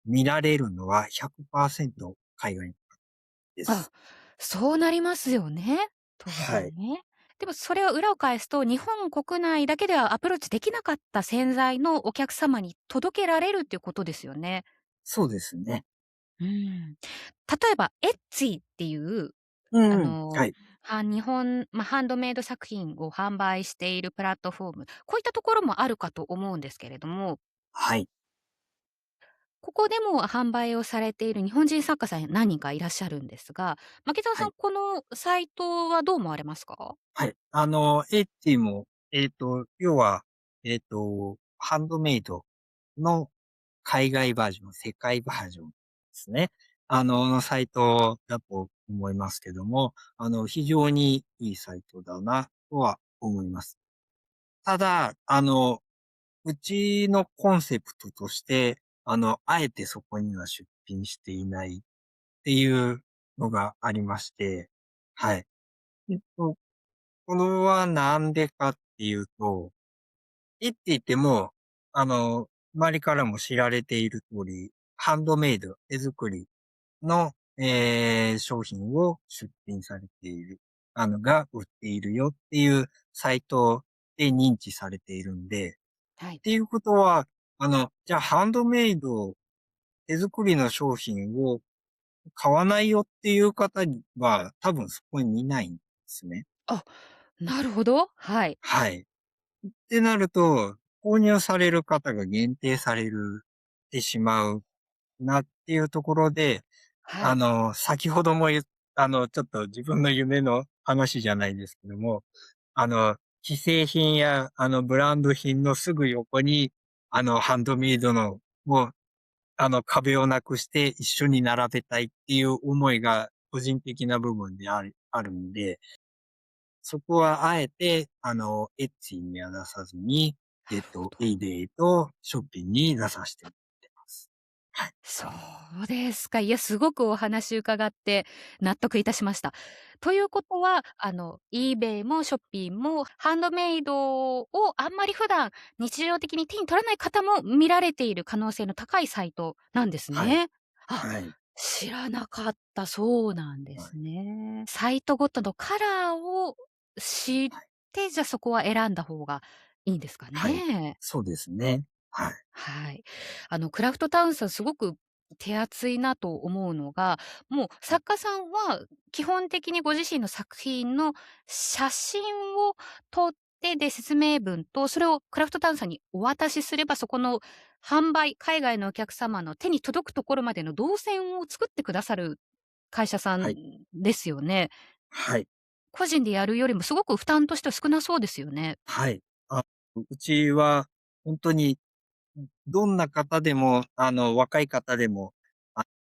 見られるのは100%海外であ、す。そうなりますよね、当はい。然ね。でもそれを裏を返すと、日本国内だけではアプローチできなかった潜在のお客様に届けられるっていうことですよね。そうですね。うん。例えば、エッツィっていう、うんうん。はい。日本ハンドメイド作品を販売しているプラットフォーム、こういったところもあるかと思うんですけれども、はい。ここでも販売をされている日本人作家さん何人かいらっしゃるんですが、牧澤さん、はい。このサイトはどう思われますか？はい。エッジも、要は、ハンドメイドの海外バージョン、世界バージョンですね。のサイトだと思いますけども、非常にいいサイトだなとは思います。ただ、うちのコンセプトとして、あえてそこには出品していないっていうのがありまして、はい。これはなんでかっていうと、って言っても、周りからも知られている通り、ハンドメイド、手作りの、商品を出品されている、が売っているよっていうサイトで認知されているんで、っはい。ていうことは、じゃあハンドメイド、手作りの商品を買わないよっていう方は多分そこにいないんですね。あ、なるほど。はい。はい。ってなると、購入される方が限定されるてしまうなっていうところで、はい。先ほどもちょっと自分の夢の話じゃないですけども、既製品や、ブランド品のすぐ横に、ハンドメイドの、もう、壁をなくして一緒に並べたいっていう思いが個人的な部分であるんで、そこはあえて、エッチには出さずに、なるほど。エイデイとショッピンに出させてもらってます。はい。そうですか。いや、すごくお話伺って納得いたしました。ということは、eBay もショッピンもハンドメイドをあんまり普段日常的に手に取らない方も見られている可能性の高いサイトなんですはい。ね。あ、はい。知らなかった。そうなんですはい。ね。サイトごとのカラーを知っはい。て、じゃあそこは選んだ方がいいんですかはい。ね。そうですね。はい。はい。クラフトタウンさんすごく手厚いなと思うのが、もうはい。作家さんは基本的にご自身の作品の写真を撮って、で、説明文とそれをクラフトタウンさんにお渡しすれば、そこの販売、海外のお客様の手に届くところまでの動線を作ってくださる会社さんはい。ですよね。はい。個人でやるよりもすごく負担としては少なそうですよね。はい。うちは、本当に、どんな方でも、若い方でも、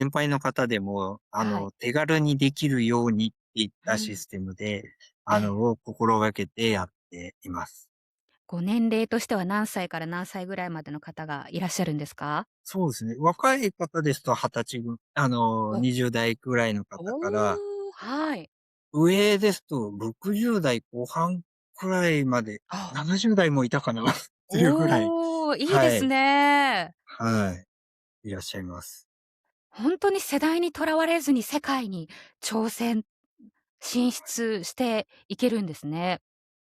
先輩の方でも、はい。手軽にできるようにっていっうん。たシステムで、ええ。を心がけてやっています。ご年齢としては何歳から何歳ぐらいまでの方がいらっしゃるんですか？そうですね。若い方ですと20歳お、20代くらいの方から、おお、はい。上ですと60代後半くらいまで、あ、70代もいたかなっていうぐらい、おお、いいですはい、ね。はい、いらっしゃいます。ほんとに世代にとらわれずに世界に挑戦、進出していけるんですね。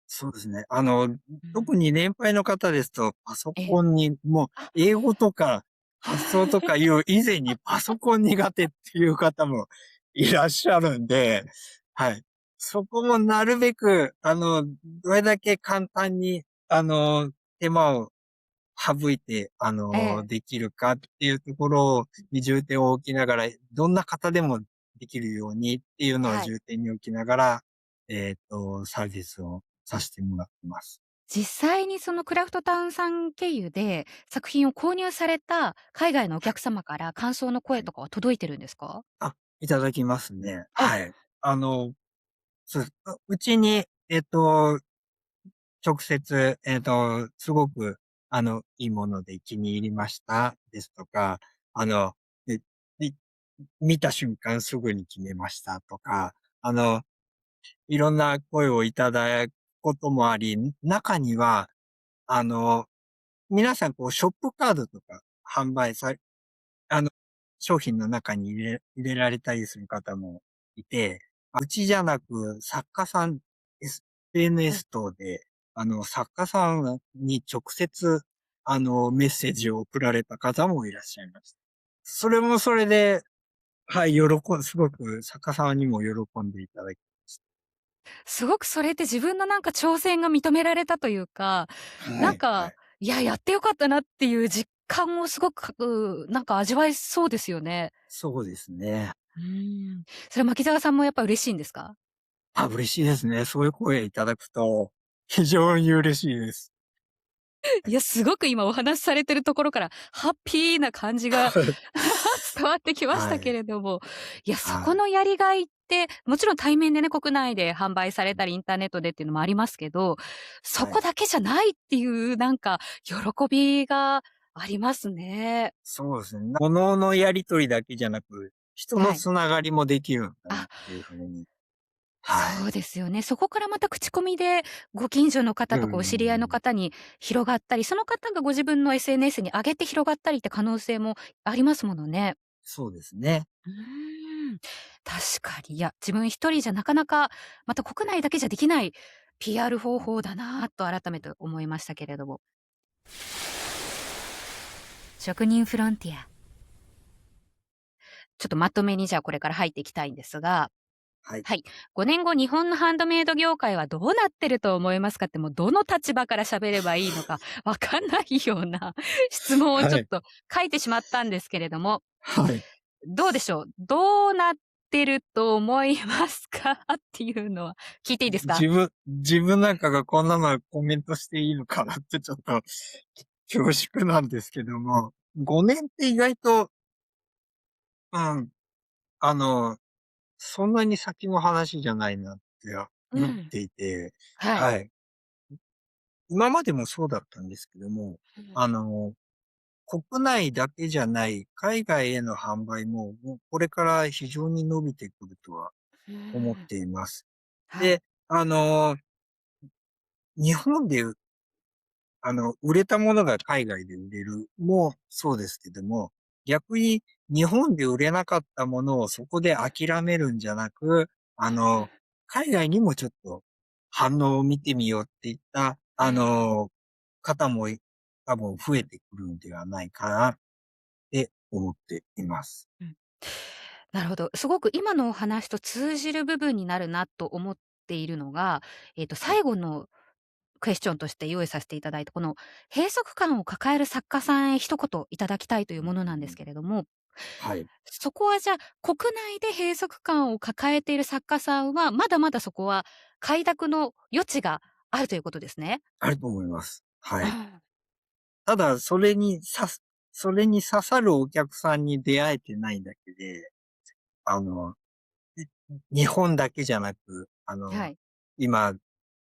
そうですね。うん。特に年配の方ですと、パソええ。コンに、もう、あ、英語とか発想とかいう以前にパソコン苦手っていう方もいらっしゃるんで、はい。そこもなるべく、どれだけ簡単に、手間を省いて、ええ、できるかっていうところに重点を置きながら、どんな方でもできるようにっていうのをはい。重点に置きながら、サービスをさせてもらってます。実際にそのクラフトタウンさん経由で作品を購入された海外のおはい。客様から感想のはい。声とかは届いてるんですか？いただきますね。あ、はい。そうです。うちに、直接、すごく、いいもので気に入りましたですとか、あの、で、で見た瞬間すぐに決めましたとか、いろんな声をいただくこともあり、中には、あの、皆さんこう、ショップカードとか販売さあの、商品の中に入れられたりする方もいて、うちじゃなく、作家さん、うん。SNS 等で、作家さんに直接、メッセージを送られた方もいらっしゃいました。それもそれで、はい、すごく作家さんにも喜んでいただきましすごくそれって自分のなんか挑戦が認められたというか、た。はい、はなんか、い。いや、やってよかったなっていう実感をすごくなんか味わえそうですよね。そうですね。うーん。それ牧沢さんもやっぱ嬉しいんですか？嬉しいですね。そういう声いただくと、非常に嬉しいです。いや、すごく今お話しされてるところから、ハッピーな感じが伝わってきましたけはい。れども、いや、そこはい。のやりがいっ、もちろん対面でね、国内で販売されたり、インターネットでっていうのもありますけど、そはい。こだけじゃないっていうなんか喜びがありますね。そうですね。物のやり取りだけじゃなく、人のはい。つながりもできるんだなあ、っていう風に。はい。そうですよね。そこからまた口コミでご近所のう方とかお知り合いのん。方に広がったり、その方がご自分の SNS に上げて広がったりって可能性もありますものね。そうですね。うーん、確かに。いや、自分一人じゃなかなか、また国内だけじゃできない PR 方法だなと改めて思いましたけれども。職人フロンティア。ちょっとまとめにじゃあこれから入っていきたいんですが、はい。はい。5年後日本のハンドメイド業界はどうなってると思いますかって、もうどの立場から喋ればいいのかわかんないような質問をちはい。ょっと書いてしまったんですけれども、はい。どうでしょう？どうなってると思いますか？っていうのは聞いていいですか？自分なんかがこんなのコメントしていいのかなってちょっと恐縮なんですけども、5年って意外と、うん、あの、そんなに先の話じゃないなってうん。思っていて、はい。はい。今までもそうだったんですけども、うん。あの、国内だけじゃない海外への販売も、もうこれから非常に伸びてくるとはうー思っん。ています。はい。で、日本で売れたものが海外で売れるもそうですけども、逆に日本で売れなかったものをそこで諦めるんじゃなく、海外にもちょっと反応を見てみようっていった、うん。方も多分増えてくるんではないかなって思っています。うん。なるほど。すごく今のお話と通じる部分になるなと思っているのが、はい。最後のクエスチョンとして用意させていただいた、この閉塞感を抱える作家さんへ一言いただきたいというものなんですけれども、はい。そこはじゃあ、国内で閉塞感を抱えている作家さんは、まだまだそこは開拓の余地があるということですね。あると思います。はい。うん。ただ、それに刺さるお客さんに出会えてないだけで、あの、い日本だけじゃなく、はい。今、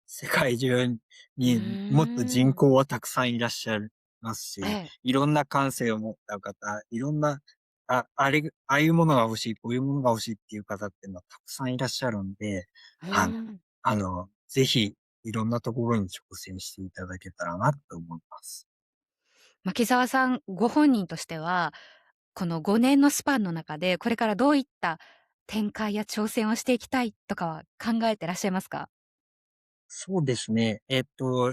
世界中うにもっとーん。人口はたくさんいらっしゃいますし、ええ。いろんな感性を持った方、いろんな、ああいうものが欲しい、こういうものが欲しいっていう方っていうのはたくさんいらっしゃるんで、うあーん。ぜひ、いろんなところに挑戦していただけたらなと思います。牧沢さんご本人としては、この5年のスパンの中で、これからどういった展開や挑戦をしていきたいとかは考えてらっしゃいますか？そうですね。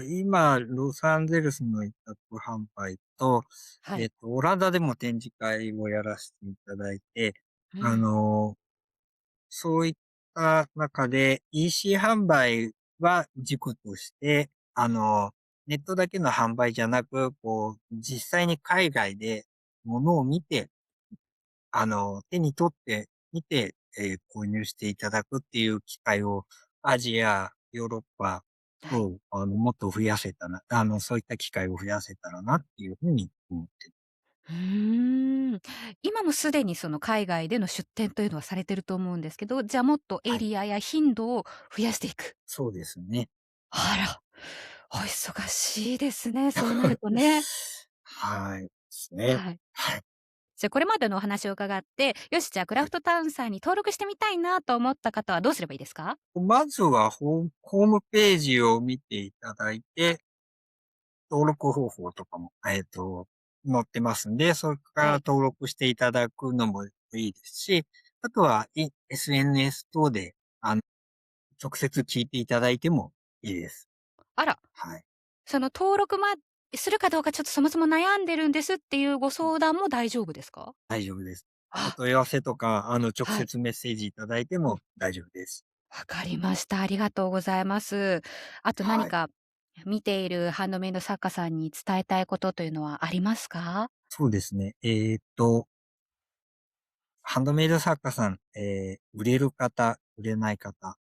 今、ロサンゼルスの委託販売と、はい。オランダでも展示会をやらせていただいて、あうん。の、そういった中で EC 販売は軸として、ネットだけの販売じゃなく、こう、実際に海外で物を見て、手に取ってみて、購入していただくっていう機会をアジア、ヨーロッパはい。と、もっと増やせたら、そういった機会を増やせたらなっていうふうに思ってる。うーん。今もすでにその海外での出店というのはされてると思うんですけど、じゃあもっとエはい。リアや頻度を増やしていく。そうですね。あら、お忙しいですね、そうなるとね。はい。ですね。はい。はい。じゃあこれまでのお話を伺って、よし、じゃあクラはい。フトタウンさんに登録してみたいなと思った方はどうすればいいですか？まずはホームページを見ていただいて、登録方法とかも、載ってますんで、それからはい。登録していただくのもいいですし、あとは、SNS 等で、直接聞いていただいてもいいです。あら、はい。その登録するかどうかちょっとそもそも悩んでるんですっていうご相談も大丈夫ですか？大丈夫です。おあ、問い合わせとか、直はい。接メッセージいただいても大丈夫です。わかりました。ありがとうございます。あと何はい。か見ているハンドメイド作家さんに伝えたいことというのはありますか？そうですね。ハンドメイド作家さん、売れる方、売れない方、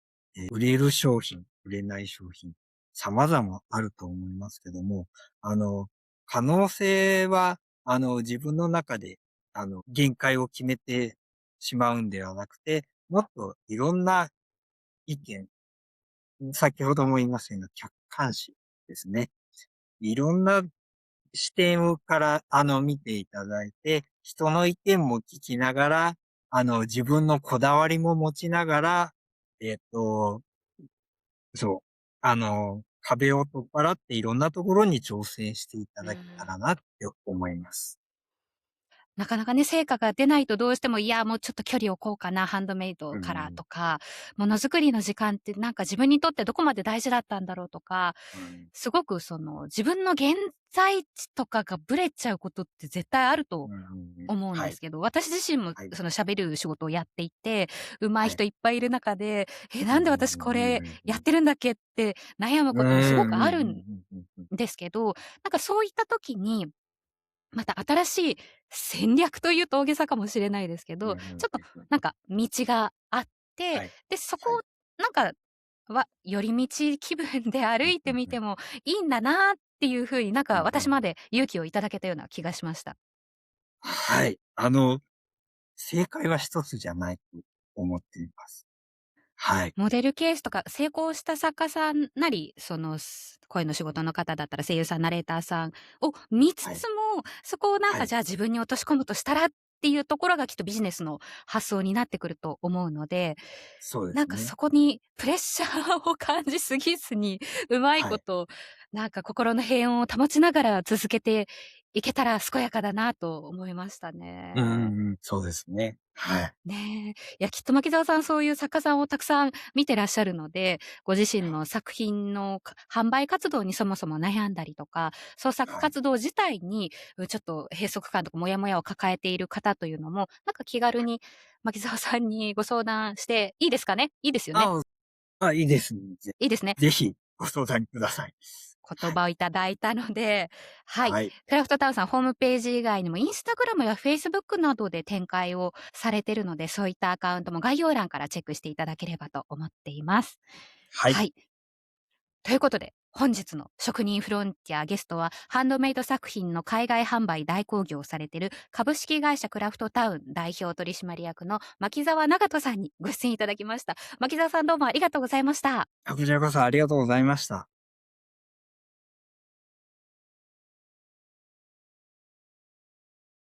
売れる商品、売れない商品、様々あると思いますけども、あの、可能性は、自分の中で、限界を決めてしまうんではなくて、もっといろんな意見、先ほども言いましたような客観視ですね。いろんな視点から、見ていただいて、人の意見も聞きながら、自分のこだわりも持ちながら、えっと、そう、壁を取っ払っていろんなところに挑戦していたうん。だけたらなって思います。なかなかね、成果が出ないとどうしても、いや、もうちょっと距離を置こうかな、ハンドメイドからうん、とか、ものづくりの時間ってなんか自分にとってどこまで大事だったんだろうとか、うん、すごく自分の現在地とかがブレちゃうことって絶対あるとうん、思うんはい、ですけど、私自身もはい、その喋る仕事をやっていて、上手いはい。人いっぱいいる中で、うん、なんで私これやってるんだっけって悩むうん、こともすごくうん、あるんうん、うん、ですけど、なんかそういった時にまた新しい戦略というと大げさかもしれないですけど、うん、うん、ちょっとなんか道があって、はい、で、そこはい。をなんか、寄り道気分で歩いてみてもいいんだなっていう風になんか私まで勇気をいただけたような気がしました。はい。正解は一つじゃないと思っています。はい。モデルケースとか成功した作家さんなり、声の仕事の方だったら声優さん、ナレーターさんを見つはい。つも、そこをなんはい。かじゃあ自分に落とし込むとしたらっていうところがきっとビジネスの発想になってくると思うので、そうですね。なんかそこにプレッシャーを感じすぎずに、うまいはい。こと、なんか心の平穏を保ちながら続けていけたら健やかだなと思いましたうんうね。んうん、そうですね。はい。ねえ。いや、きっと牧沢さん、そういう作家さんをたくさん見てらっしゃるので、ご自身の作品の販売活動にそもそも悩んだりとか、創作はい。活動自体に、ちょっと閉塞感とかモヤモヤを抱えている方というのも、なんか気軽に牧沢さんにご相談していいですかね？いいですよね？あいいですね。いいですね。ぜひご相談ください。はい。言葉をいただいたので、はい。はい。クラフトタウンさん、ホームページ以外にも、インスタグラムやフェイスブックなどで展開をされているので、そういったアカウントも概要欄からチェックしていただければと思っています。はい。はい。ということで、本日の職人フロンティアゲストは、ハンドメイド作品の海外販売代行業をされている株式会社クラフトタウン代表取締役の牧沢長人さんにご出演いただきました。牧沢さんどうもありがとうございました。こちらこそありがとうございました。